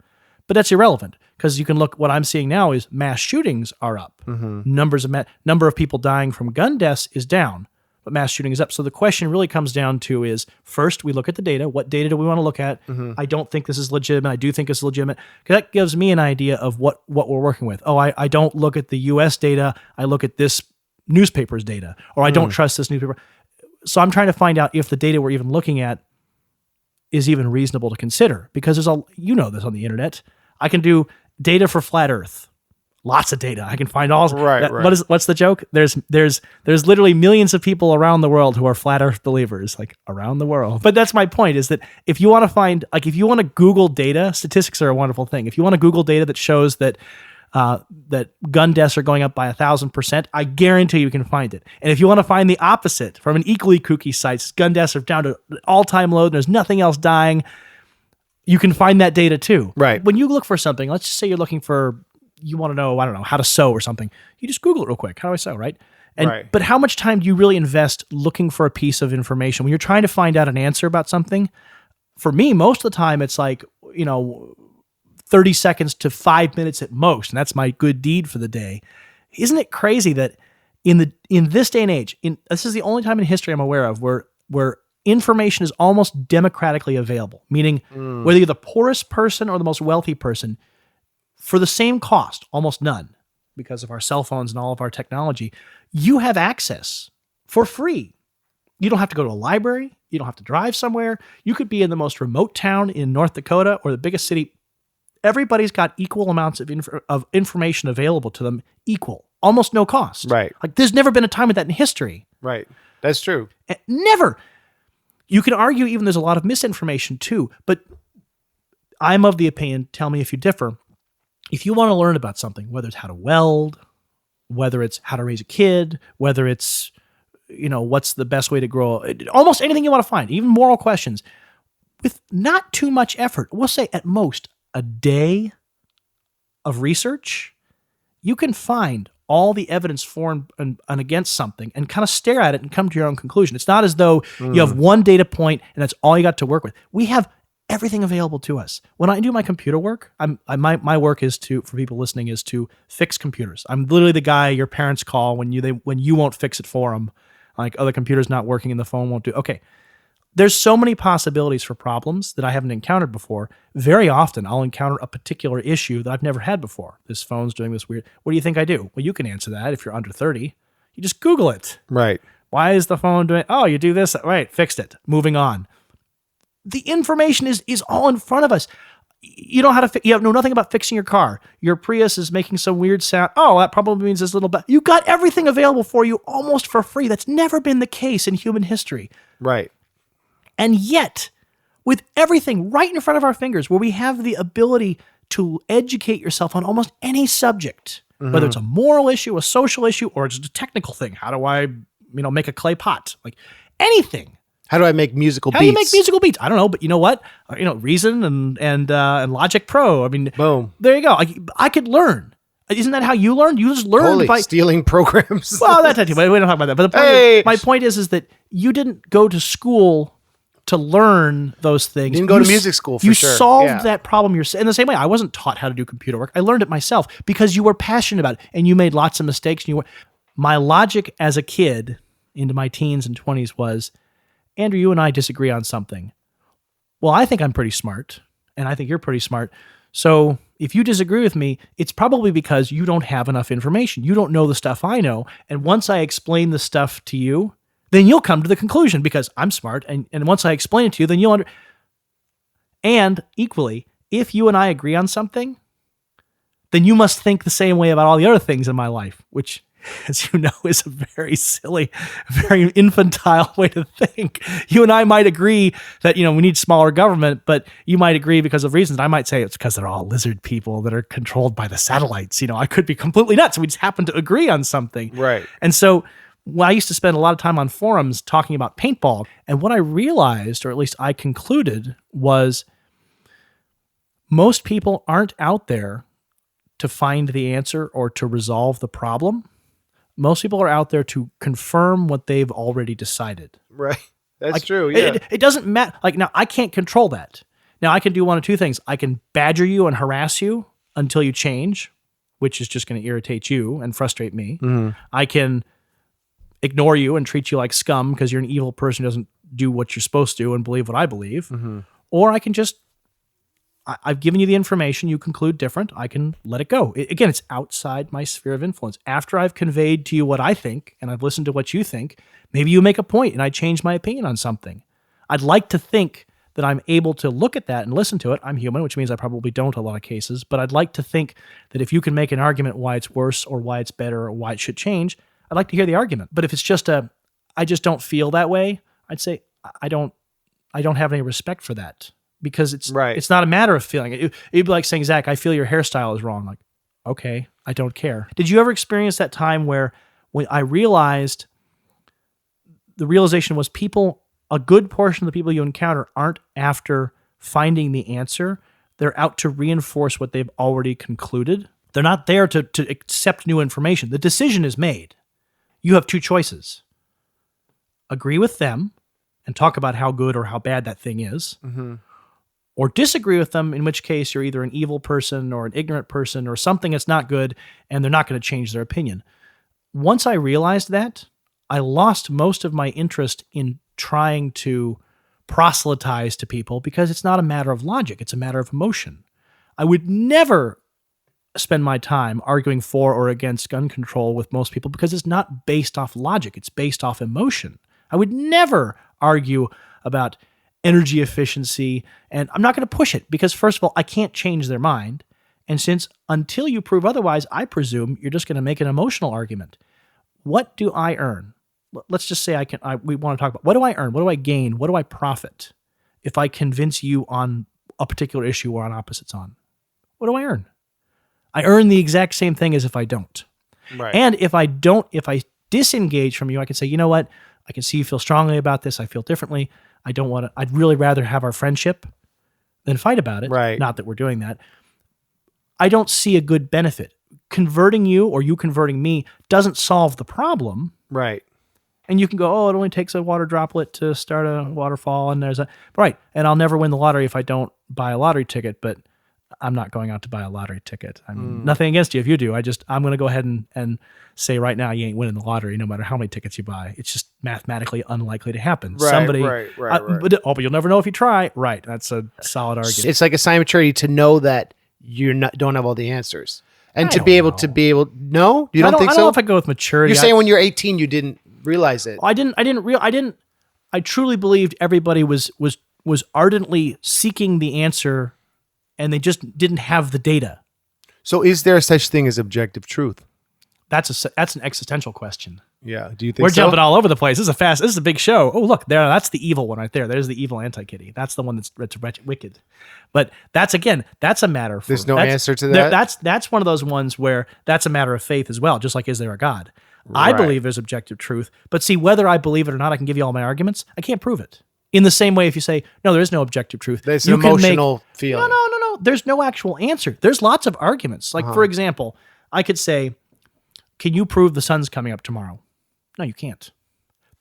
But that's irrelevant, because you can look, what I'm seeing now is mass shootings are up. Number of people dying from gun deaths is down, but mass shooting is up. So the question really comes down to is, first, we look at the data. What data do we want to look at? I don't think this is legitimate. I do think it's legitimate. That gives me an idea of what we're working with. Oh, I don't look at the U.S. data. I look at this newspaper's data, or I don't trust this newspaper. So I'm trying to find out if the data we're even looking at is even reasonable to consider, because there's this on the internet. I can do data for flat Earth. Lots of data. I can find all. Right. What's the joke? There's literally millions of people around the world who are flat Earth believers, like around the world. But that's my point, is that if you want to find, like, if you want to Google data, statistics are a wonderful thing. If you want to Google data that shows that that gun deaths are going up by 1,000%, I guarantee you can find it. And if you want to find the opposite from an equally kooky site, gun deaths are down to an all-time low, and there's nothing else dying, you can find that data too. Right. When you look for something, let's just say you're looking for, you want to know, I don't know, how to sew or something. You just Google it real quick. How do I sew, right? But how much time do you really invest looking for a piece of information? When you're trying to find out an answer about something, for me, most of the time, it's like, 30 seconds to 5 minutes at most, and that's my good deed for the day. Isn't it crazy that in this day and age, this is the only time in history I'm aware of where information is almost democratically available, meaning whether you're the poorest person or the most wealthy person, for the same cost, almost none, because of our cell phones and all of our technology, you have access for free. You don't have to go to a library. You don't have to drive somewhere. You could be in the most remote town in North Dakota or the biggest city. Everybody's got equal amounts of information available to them, almost no cost. Right. Like, there's never been a time like that in history. Right. That's true. Never. You can argue even there's a lot of misinformation too, but I'm of the opinion, tell me if you differ, if you want to learn about something, whether it's how to weld, whether it's how to raise a kid, whether it's, what's the best way to grow, almost anything you want to find, even moral questions, with not too much effort, we'll say at most a day of research, you can find all the evidence for and against something and kind of stare at it and come to your own conclusion. It's not as though you have one data point and that's all you got to work with. We have everything available to us. When I do my computer work, my work is for people listening, is to fix computers. I'm literally the guy your parents call when you won't fix it for them. Like, oh, the computer's not working and the phone won't do. Okay. There's so many possibilities for problems that I haven't encountered before. Very often I'll encounter a particular issue that I've never had before. This phone's doing this weird. What do you think I do? Well, you can answer that if you're under 30. You just Google it. Right. Why is the phone doing? Oh, you do this. Right. Fixed it. Moving on. The information is all in front of us. You know how to you know nothing about fixing your car. Your Prius is making some weird sound. Oh, that probably means this little bit. You got everything available for you almost for free. That's never been the case in human history. Right. And yet, with everything right in front of our fingers, where we have the ability to educate yourself on almost any subject, whether it's a moral issue, a social issue, or just a technical thing. How do I, make a clay pot? Like, anything. How do I make musical beats? How do you make musical beats? I don't know, but you know what? Reason and Logic Pro. I mean, boom. There you go. I could learn. Isn't that how you learn? You just learned by stealing programs. Well, that's not too bad. We don't talk about that. But my point is that you didn't go to school to learn those things. You didn't go to music school for sure. You solved that problem yourself. In the same way, I wasn't taught how to do computer work. I learned it myself because you were passionate about it and you made lots of mistakes. My logic as a kid into my teens and 20s was, Andrew, you and I disagree on something. Well, I think I'm pretty smart and I think you're pretty smart. So if you disagree with me, it's probably because you don't have enough information. You don't know the stuff I know. And once I explain the stuff to you, then you'll come to the conclusion because I'm smart. And once I explain it to you, then you'll and equally, if you and I agree on something, then you must think the same way about all the other things in my life, which, as you know, is a very silly, very infantile way to think. You and I might agree that, we need smaller government, but you might agree because of reasons. I might say it's because they're all lizard people that are controlled by the satellites. I could be completely nuts. We just happen to agree on something. Right. And so I used to spend a lot of time on forums talking about paintball. And what I realized, or at least I concluded, was most people aren't out there to find the answer or to resolve the problem. Most people are out there to confirm what they've already decided. Right. That's true. Yeah. It doesn't matter. Now, I can't control that. Now, I can do one of two things. I can badger you and harass you until you change, which is just going to irritate you and frustrate me. Mm-hmm. I can ignore you and treat you like scum because you're an evil person who doesn't do what you're supposed to and believe what I believe. Mm-hmm. Or I can just, I've given you the information, you conclude different, I can let it go. Again, it's outside my sphere of influence. After I've conveyed to you what I think and I've listened to what you think, maybe you make a point and I change my opinion on something. I'd like to think that I'm able to look at that and listen to it. I'm human, which means I probably don't in a lot of cases, but I'd like to think that if you can make an argument why it's worse or why it's better or why it should change, I'd like to hear the argument. But if it's just I just don't feel that way, I'd say I don't have any respect for that, because it's not a matter of feeling. It'd be like saying, Zach, I feel your hairstyle is wrong. Like, okay, I don't care. Did you ever experience that time when I realized, the realization was a good portion of the people you encounter aren't after finding the answer. They're out to reinforce what they've already concluded. They're not there to accept new information. The decision is made. You have two choices. Agree with them and talk about how good or how bad that thing is, mm-hmm. or disagree with them, in which case you're either an evil person or an ignorant person or something that's not good, and they're not going to change their opinion. Once I realized that, I lost most of my interest in trying to proselytize to people, because it's not a matter of logic, it's a matter of emotion. I would never spend my time arguing for or against gun control with most people, because it's not based off logic, it's based off emotion. I would never argue about energy efficiency, and I'm not going to push it, because first of all, I can't change their mind. And since until you prove otherwise, I presume you're just going to make an emotional argument. What do I earn? Let's just say we want to talk about, what do I earn? What do I gain? What do I profit if I convince you on a particular issue we're on opposites on? What do I earn? I earn the exact same thing as if I don't. Right. And if I disengage from you, I can say, you know what? I can see you feel strongly about this. I feel differently. I'd really rather have our friendship than fight about it. Right. Not that we're doing that. I don't see a good benefit. Converting you or you converting me doesn't solve the problem. Right. And you can go, oh, it only takes a water droplet to start a waterfall, and right. And I'll never win the lottery if I don't buy a lottery ticket, but I'm not going out to buy a lottery ticket. I mean, nothing against you if you do. I'm going to go ahead and say right now, you ain't winning the lottery no matter how many tickets you buy. It's just mathematically unlikely to happen. Right. But you'll never know if you try. Right. That's a solid argument. It's like a sign of maturity to know that don't have all the ansers. And to be able, no? You don't think so? I don't know if I go with maturity. You're saying when you're 18, you didn't realize it. I truly believed everybody was ardently seeking the answer, and they just didn't have the data. So is there such thing as objective truth? That's an existential question. Yeah. Do you think we're jumping all over the place? This is a big show. Oh, look, that's the evil one right there. There's the evil anti-kitty. That's the one that's wicked. But that's a matter for... There's no answer to that? That's one of those ones where that's a matter of faith as well, just like, is there a God? Right. I believe there's objective truth, but see, whether I believe it or not, I can give you all my arguments. I can't prove it. In the same way, if you say, no, there is no objective truth. There's an emotional feeling. No. There's no actual answer. There's lots of arguments. Like, for example, I could say, can you prove the sun's coming up tomorrow? No, you can't.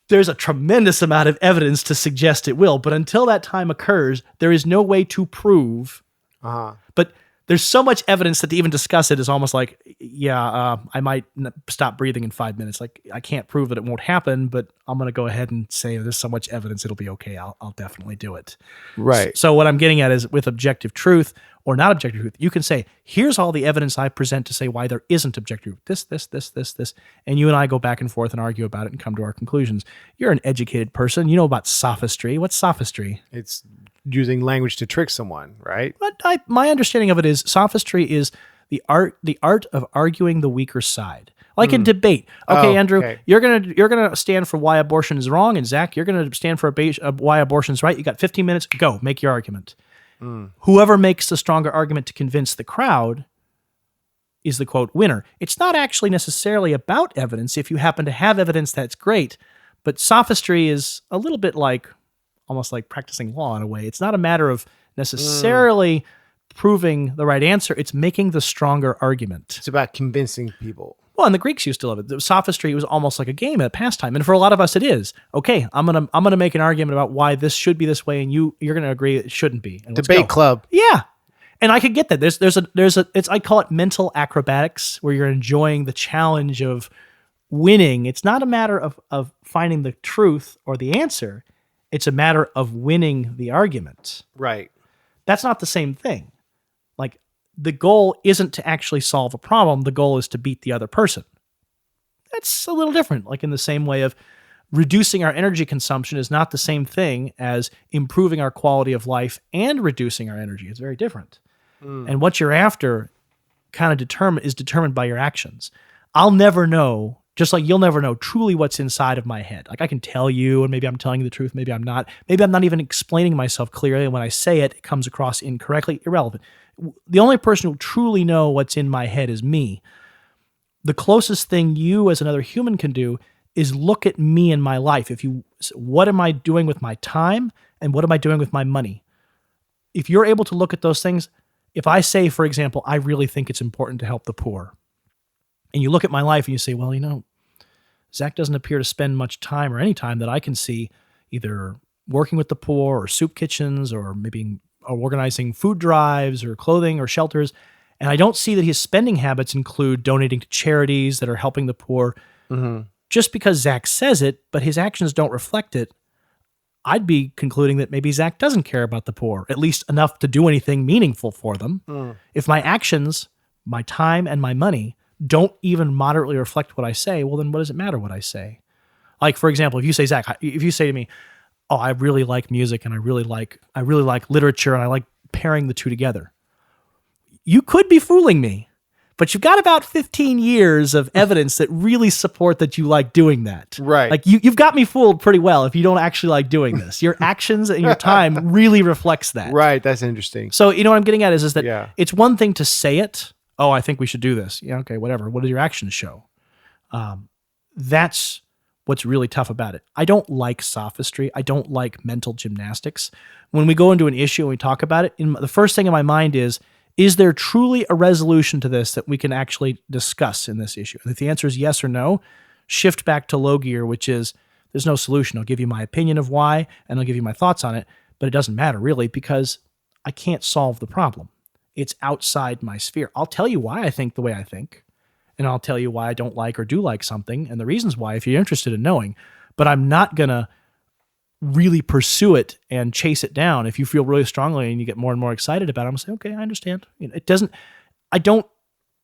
There's a tremendous amount of evidence to suggest it will, but until that time occurs, there is no way to prove. But there's so much evidence that to even discuss it is almost like, I might stop breathing in 5 minutes. Like, I can't prove that it won't happen, but I'm going to go ahead and say there's so much evidence, it'll be okay. I'll definitely do it. Right. So what I'm getting at is, with objective truth or not objective truth, you can say, here's all the evidence I present to say why there isn't objective truth. This. And you and I go back and forth and argue about it and come to our conclusions. You're an educated person. You know about sophistry. What's sophistry? It's using language to trick someone, right? But my understanding of it is sophistry is the art of arguing the weaker side. Like in debate. Okay, Andrew, you're gonna stand for why abortion is wrong, and Zach, you're gonna stand for why abortion is right. You got 15 minutes. Go, make your argument. Whoever makes the stronger argument to convince the crowd is the quote winner. It's not actually necessarily about evidence. If you happen to have evidence, that's great. But sophistry is a little bit like almost like practicing law in a way. It's not a matter of necessarily proving the right answer. It's making the stronger argument. It's about convincing people. Well, and the Greeks used to love it. The sophistry was almost like a game, a pastime, and for a lot of us, it is. Okay, I'm gonna make an argument about why this should be this way, and you're gonna agree it shouldn't be. And Debate club. Yeah, and I could get that. I call it mental acrobatics, where you're enjoying the challenge of winning. It's not a matter of finding the truth or the answer. It's a matter of winning the argument. Right. That's not the same thing. Like, the goal isn't to actually solve a problem. The goal is to beat the other person. That's a little different. Like in the same way of reducing our energy consumption is not the same thing as improving our quality of life and reducing our energy. It's very different. And what you're after kind of is determined by your actions. I'll never know, just like you'll never know truly what's inside of my head. Like I can tell you, and maybe I'm telling you the truth, maybe I'm not. Maybe I'm not even explaining myself clearly, and when I say it, it comes across incorrectly, irrelevant. The only person who truly know what's in my head is me. The closest thing you as another human can do is look at me in my life. What am I doing with my time, and what am I doing with my money? If you're able to look at those things, if I say, for example, I really think it's important to help the poor, and you look at my life and you say, well, Zach doesn't appear to spend much time or any time that I can see either working with the poor or soup kitchens or maybe organizing food drives or clothing or shelters. And I don't see that his spending habits include donating to charities that are helping the poor. Just because Zach says it, but his actions don't reflect it, I'd be concluding that maybe Zach doesn't care about the poor, at least enough to do anything meaningful for them. If my actions, my time and my money don't even moderately reflect what I say, well, then what does it matter what I say? Like, for example, if you say, Zach, if you say to me, oh, I really like music and I really like literature and I like pairing the two together. You could be fooling me, but you've got about 15 years of evidence that really support that you like doing that. Right. Like you've got me fooled pretty well if you don't actually like doing this. Your actions and your time really reflects that. Right. That's interesting. So, what I'm getting at is that it's one thing to say it. Oh, I think we should do this. Yeah. Okay. Whatever. What do your actions show? That's what's really tough about it. I don't like sophistry. I don't like mental gymnastics. When we go into an issue and we talk about it, the first thing in my mind is there truly a resolution to this that we can actually discuss in this issue? And if the answer is yes or no, shift back to low gear, which is there's no solution. I'll give you my opinion of why, and I'll give you my thoughts on it, but it doesn't matter really because I can't solve the problem. It's outside my sphere. I'll tell you why I think the way I think, and I'll tell you why I don't like or do like something and the reasons why if you're interested in knowing, but I'm not going to really pursue it and chase it down. If you feel really strongly and you get more and more excited about it, I'm going to say, okay, I understand. I don't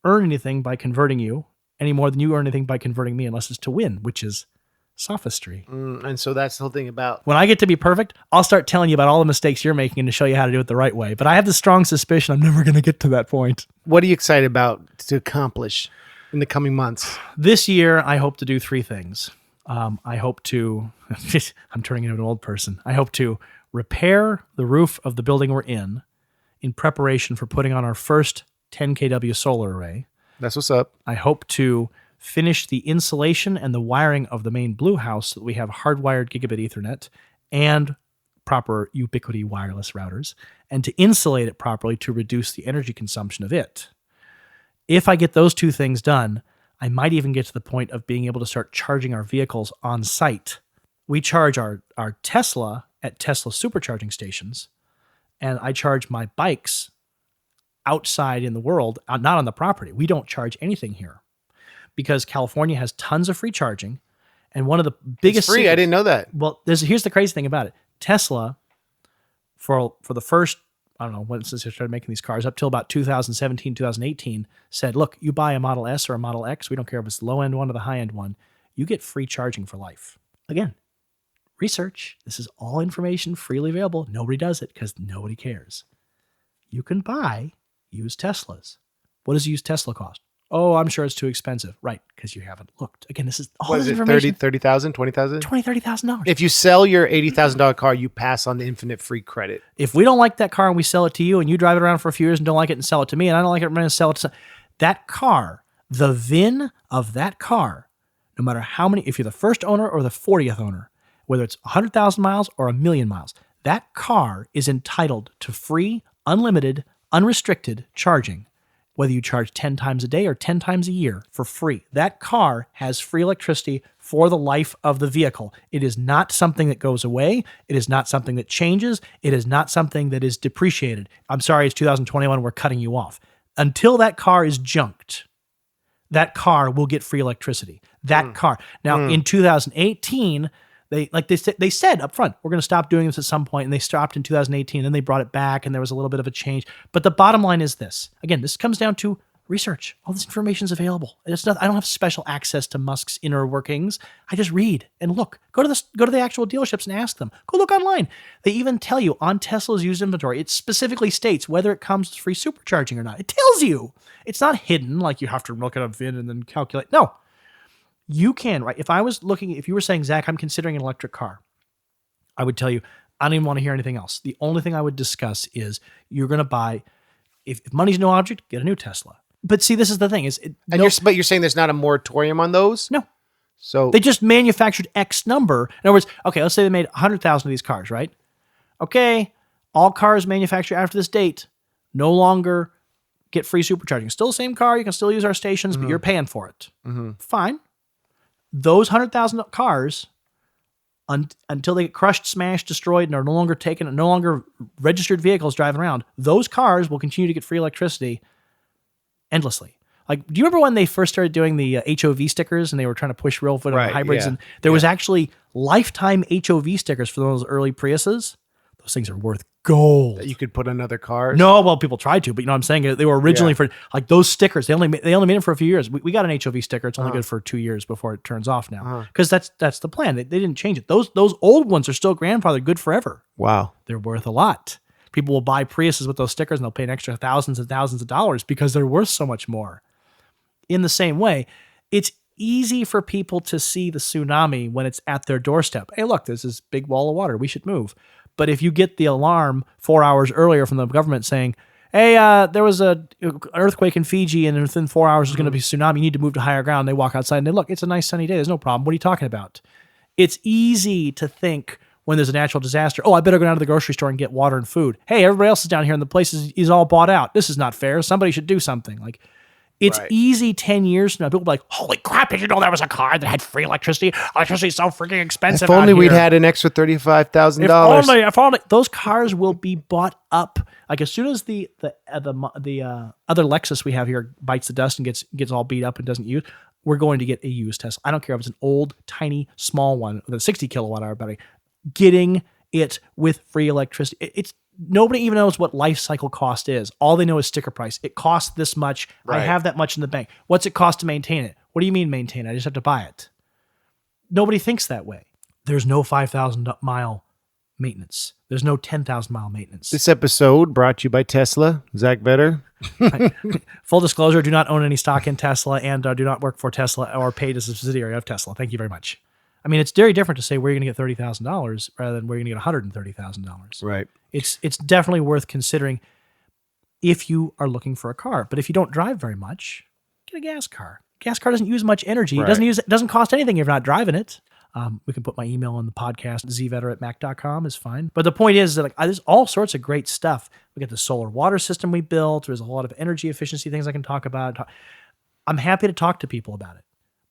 earn anything by converting you any more than you earn anything by converting me unless it's to win, which is sophistry. And so that's the whole thing about... When I get to be perfect, I'll start telling you about all the mistakes you're making and to show you how to do it the right way. But I have the strong suspicion I'm never going to get to that point. What are you excited about to accomplish in the coming months? This year, I hope to do 3 things. I hope to... I'm turning into an old person. I hope to repair the roof of the building we're in preparation for putting on our first 10 kW solar array. That's what's up. I hope to finish the insulation and the wiring of the main blue house so that we have hardwired gigabit Ethernet and proper Ubiquiti wireless routers, and to insulate it properly to reduce the energy consumption of it. If I get those 2 things done, I might even get to the point of being able to start charging our vehicles on site. We charge our Tesla at Tesla supercharging stations, and I charge my bikes outside in the world, not on the property. We don't charge anything here because California has tons of free charging, and one of the biggest... It's free? I didn't know that. Well, here's the crazy thing about it. Tesla, for the first, I don't know, since they started making these cars, up till about 2017, 2018, said, look, you buy a Model S or a Model X, we don't care if it's the low-end one or the high-end one, you get free charging for life. Again, research. This is all information freely available. Nobody does it because nobody cares. You can buy used Teslas. What does a used Tesla cost? Oh, I'm sure it's too expensive. Right, because you haven't looked. Again, this is all What this is it, information. $30,000, $20,000? $20,000, $30,000. If you sell your $80,000 car, you pass on the infinite free credit. If we don't like that car and we sell it to you and you drive it around for a few years and don't like it and sell it to me and I don't like it and sell it to that car, the VIN of that car, no matter how many, if you're the first owner or the 40th owner, whether it's 100,000 miles or 1,000,000 miles, that car is entitled to free, unlimited, unrestricted charging. Whether you charge 10 times a day or 10 times a year for free. That car has free electricity for the life of the vehicle. It is not something that goes away. It is not something that changes. It is not something that is depreciated. I'm sorry, it's 2021. We're cutting you off. Until that car is junked, that car will get free electricity. That car. Now, in 2018, they said up front, we're going to stop doing this at some point, and they stopped in 2018, then they brought it back, and there was a little bit of a change. But the bottom line is this. Again, this comes down to research. All this information is available. It's not, I don't have special access to Musk's inner workings. I just read and look. Go to the actual dealerships and ask them. Go look online. They even tell you on Tesla's used inventory, it specifically states whether it comes with free supercharging or not. It tells you. It's not hidden, like you have to look at a VIN and then calculate. No. You can, right? If you were saying, Zach, I'm considering an electric car, I would tell you, I don't even want to hear anything else. The only thing I would discuss is you're going to buy, if money's no object, get a new Tesla. But see, this is the thing But you're saying there's not a moratorium on those? No. So they just manufactured X number. In other words, okay, let's say they made 100,000 of these cars, right? Okay, all cars manufactured after this date no longer get free supercharging. Still the same car, you can still use our stations, but you're paying for it. Fine. Those 100,000 cars, until they get crushed, smashed, destroyed, and are no longer taken, no longer registered vehicles driving around, those cars will continue to get free electricity endlessly. Like, do you remember when they first started doing the HOV stickers and they were trying to push real foot on hybrids? Yeah. And there was actually lifetime HOV stickers for those early Priuses. Those things are worth gold. that you could put on other cars? No, well, people tried to, but you know what I'm saying? They were originally for, like, those stickers. They only made it for a few years. We got an HOV sticker. It's only good for 2 years before it turns off now. Because that's the plan. They didn't change it. Those old ones are still grandfathered good forever. Wow. They're worth a lot. People will buy Priuses with those stickers and they'll pay an extra thousands and thousands of dollars because they're worth so much more. In the same way, it's easy for people to see the tsunami when it's at their doorstep. Hey, look, there's this big wall of water. We should move. But if you get the alarm 4 hours earlier from the government saying, hey, there was an earthquake in Fiji and within 4 hours there's going to be a tsunami, you need to move to higher ground. They walk outside and they look, it's a nice sunny day. There's no problem. What are you talking about? It's easy to think when there's a natural disaster, oh, I better go down to the grocery store and get water and food. Hey, everybody else is down here and the place is all bought out. This is not fair. Somebody should do something. Like, it's easy 10 years from now. People will be like, holy crap, did you know there was a car that had free electricity? Electricity is so freaking expensive. If only we'd had an extra $35,000. If only those cars will be bought up. Like, as soon as the other Lexus we have here bites the dust and gets all beat up and doesn't use, we're going to get a used Tesla. I don't care if it's an old, tiny, small one with a 60 kilowatt hour battery. Getting it with free electricity. It's nobody even knows what life cycle cost is. All they know is sticker price. It costs this much. Right. I have that much in the bank. What's it cost to maintain it? What do you mean maintain it? I just have to buy it. Nobody thinks that way. There's no 5,000 mile maintenance. There's no 10,000 mile maintenance. This episode brought to you by Tesla. Zak Vetter. Full disclosure, do not own any stock in Tesla and do not work for Tesla or paid as a subsidiary of Tesla. Thank you very much. I mean, it's very different to say where you're going to get $30,000 rather than where you're going to get $130,000. Right. It's definitely worth considering if you are looking for a car. But if you don't drive very much, get a gas car. Gas car doesn't use much energy. Right. It doesn't cost anything if you're not driving it. We can put my email on the podcast. zvetter@mac.com is fine. But the point is that there's all sorts of great stuff. We got the solar water system we built. There's a lot of energy efficiency things I can talk about. I'm happy to talk to people about it,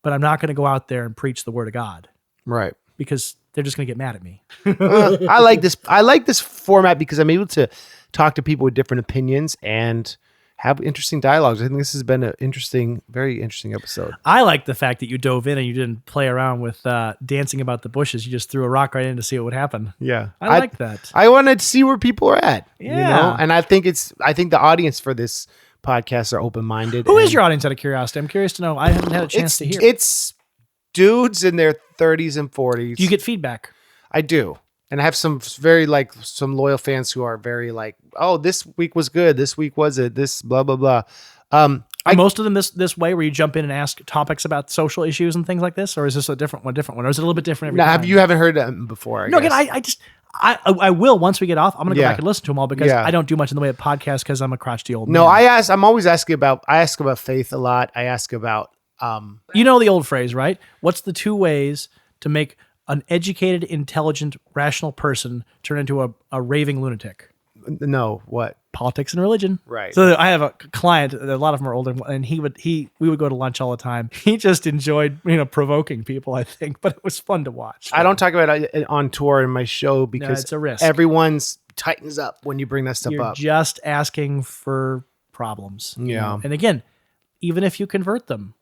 but I'm not going to go out there and preach the word of God. Right. Because they're just going to get mad at me. I like this format because I'm able to talk to people with different opinions and have interesting dialogues. I think this has been an very interesting episode. I like the fact that you dove in and you didn't play around with dancing about the bushes. You just threw a rock right in to see what would happen. Yeah. I like that. I wanted to see where people are at. Yeah. You know? And I think the audience for this podcast are open-minded. Who is your audience, out of curiosity? I'm curious to know. I haven't had a chance to hear. It's dudes in their 30s and 40s. Do you get feedback? I do. And I have some very some loyal fans who are very oh, this week was good. This week was it. This blah, blah, blah. Are most of them this way where you jump in and ask topics about social issues and things like this? Or is this a different one? Or is it a little bit different every time? You haven't heard them before, No, again, I will once we get off. I'm going to go Yeah. back and listen to them all because Yeah. I don't do much in the way of podcasts because I'm a crotchety old man. No, I ask about faith a lot. I ask about, You know the old phrase, right? What's the 2 ways to make an educated, intelligent, rational person turn into a raving lunatic? no, what? Politics and religion. Right. So I have a client, a lot of them are older, and we would go to lunch all the time. He just enjoyed, provoking people, I think, but it was fun to watch. I don't talk about it on tour in my show because it's a risk. everyone's tightens up when you bring that stuff You're up. just asking for problems. Yeah. And again, even if you convert them,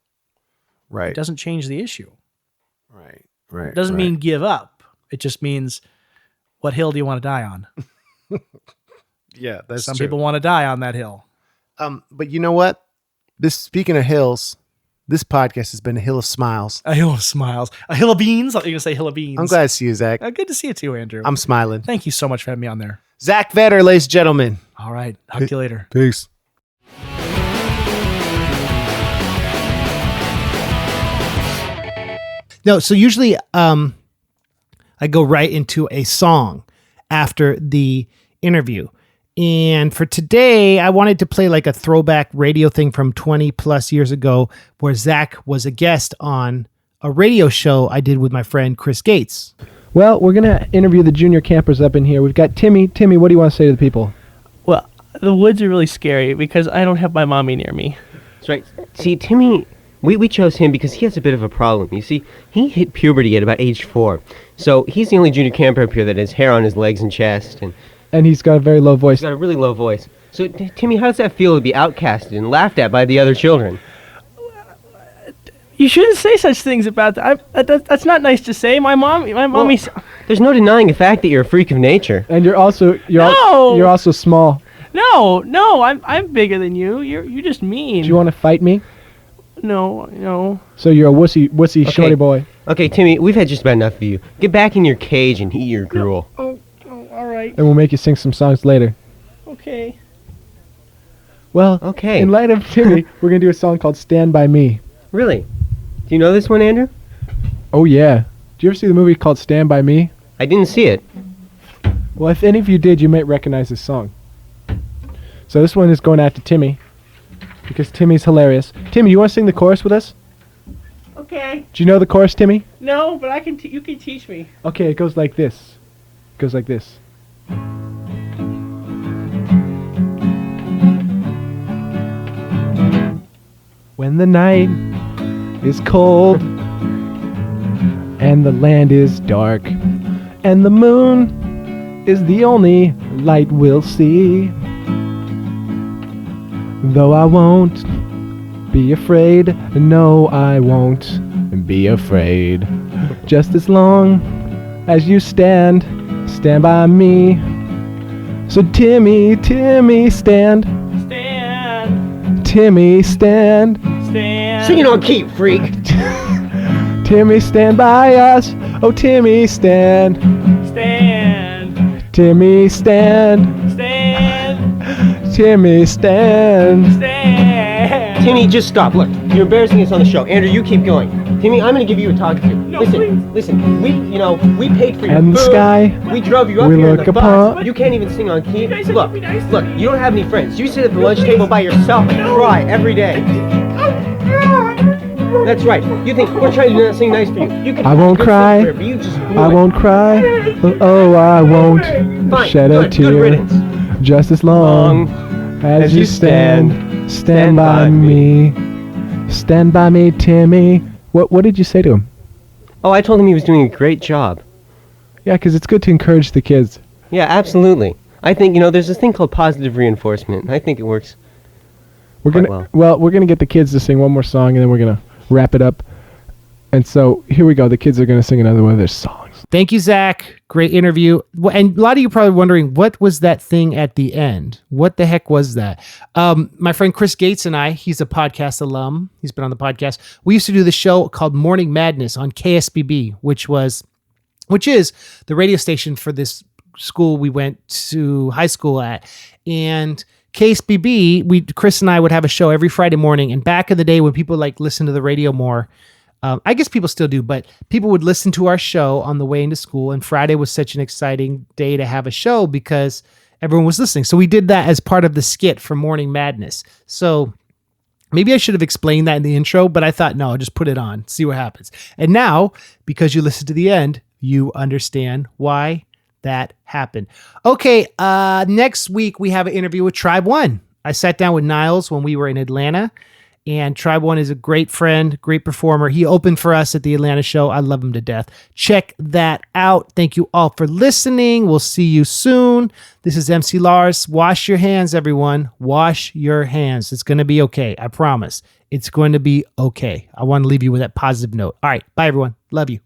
Right. it doesn't change the issue. Right. Right. It doesn't mean give up. It just means, what hill do you want to die on? Yeah, that's Some true. people want to die on that hill. But you know what? Speaking of hills, this podcast has been a hill of smiles. A hill of smiles. A hill of beans. You're going to say hill of beans. I'm glad to see you, Zach. Good to see you too, Andrew. I'm smiling. Thank you so much for having me on there. Zak Vetter, ladies and gentlemen. All right. Talk to you later. Peace. No, so usually I go right into a song after the interview. And for today, I wanted to play like a throwback radio thing from 20 plus years ago where Zach was a guest on a radio show I did with my friend Chris Gates. Well, we're going to interview the junior campers up in here. We've got Timmy. Timmy, what do you want to say to the people? Well, the woods are really scary because I don't have my mommy near me. That's right. See, Timmy, we chose him because he has a bit of a problem. You see, he hit puberty at about age 4. So he's the only junior camper up here that has hair on his legs and chest. And he's got a very low voice. He's got a really low voice. So, Timmy, how does that feel to be outcasted and laughed at by the other children? You shouldn't say such things about that. That's not nice to say. My mommy's. There's no denying the fact that you're a freak of nature. And you're also No! you're also small. No, I'm bigger than you. You're just mean. Do you want to fight me? No. So you're a wussy shorty boy. Okay, Timmy, we've had just about enough of you. Get back in your cage and eat your gruel. Oh, all right. And we'll make you sing some songs later. Okay. Well, Okay. in light of Timmy, we're going to do a song called Stand By Me. Really? Do you know this one, Andrew? Oh, yeah. Did you ever see the movie called Stand By Me? I didn't see it. Well, if any of you did, you might recognize this song. So this one is going out to Timmy, because Timmy's hilarious. Timmy, you want to sing the chorus with us? Okay. Do you know the chorus, Timmy? No, but I can. You can teach me. Okay, it goes like this. It goes like this. When the night is cold and the land is dark and the moon is the only light we'll see, though I won't be afraid, no, I won't be afraid, just as long as you stand by me. So Timmy, stand. Stand. Timmy, stand. Stand. Sing it on key, freak. Timmy, stand by us. Oh, Timmy, stand. Stand. Timmy, stand. Stand. Timmy, stand. Stand. Timmy, just stop. Look, you're embarrassing us on the show. Andrew, you keep going. Timmy, I'm going to give you a talking to. No, listen, we paid for your And the food. sky, We drove you up we here in look the upon- bus. You can't even sing on key. You guys have Look, to be nice. look, you don't have any friends. You sit at the lunch table by yourself and cry every day. That's right. You think we're trying to sing nice for you. You can I won't good cry. career, but you just blew I it. won't cry. Oh, I won't Fine, shed a good tear. riddance. Just as long as you stand by me. Stand by me, Timmy. What did you say to him? Oh, I told him he was doing a great job. Yeah, because it's good to encourage the kids. Yeah, absolutely. I think, there's this thing called positive reinforcement. I think it works. We're Quite gonna we're gonna get the kids to sing one more song, and then we're gonna wrap it up. And so here we go. The kids are gonna sing another one of their songs. Thank you, Zach. Great interview. And a lot of you are probably wondering, what was that thing at the end? What the heck was that? My friend Chris Gates and I, he's a podcast alum. He's been on the podcast. We used to do the show called Morning Madness on KSBB, which was which is the radio station for this school we went to high school at. And KSBB, Chris and I would have a show every Friday morning. And back in the day when people like listen to the radio more, I guess people still do, but people would listen to our show on the way into school. And Friday was such an exciting day to have a show because everyone was listening. So we did that as part of the skit for Morning Madness. So maybe I should have explained that in the intro, but I thought, no, just put it on, see what happens. And now, because you listen to the end, you understand why that happened. Okay, next week we have an interview with Tribe One. I sat down with Niles when we were in Atlanta, and Tribe One is a great friend, great performer. He opened for us at the Atlanta show. I love him to death. Check that out. Thank you all for listening. We'll see you soon. This is MC Lars. Wash your hands, everyone. Wash your hands. It's going to be okay. I promise. It's going to be okay. I want to leave you with that positive note. All right. Bye, everyone. Love you.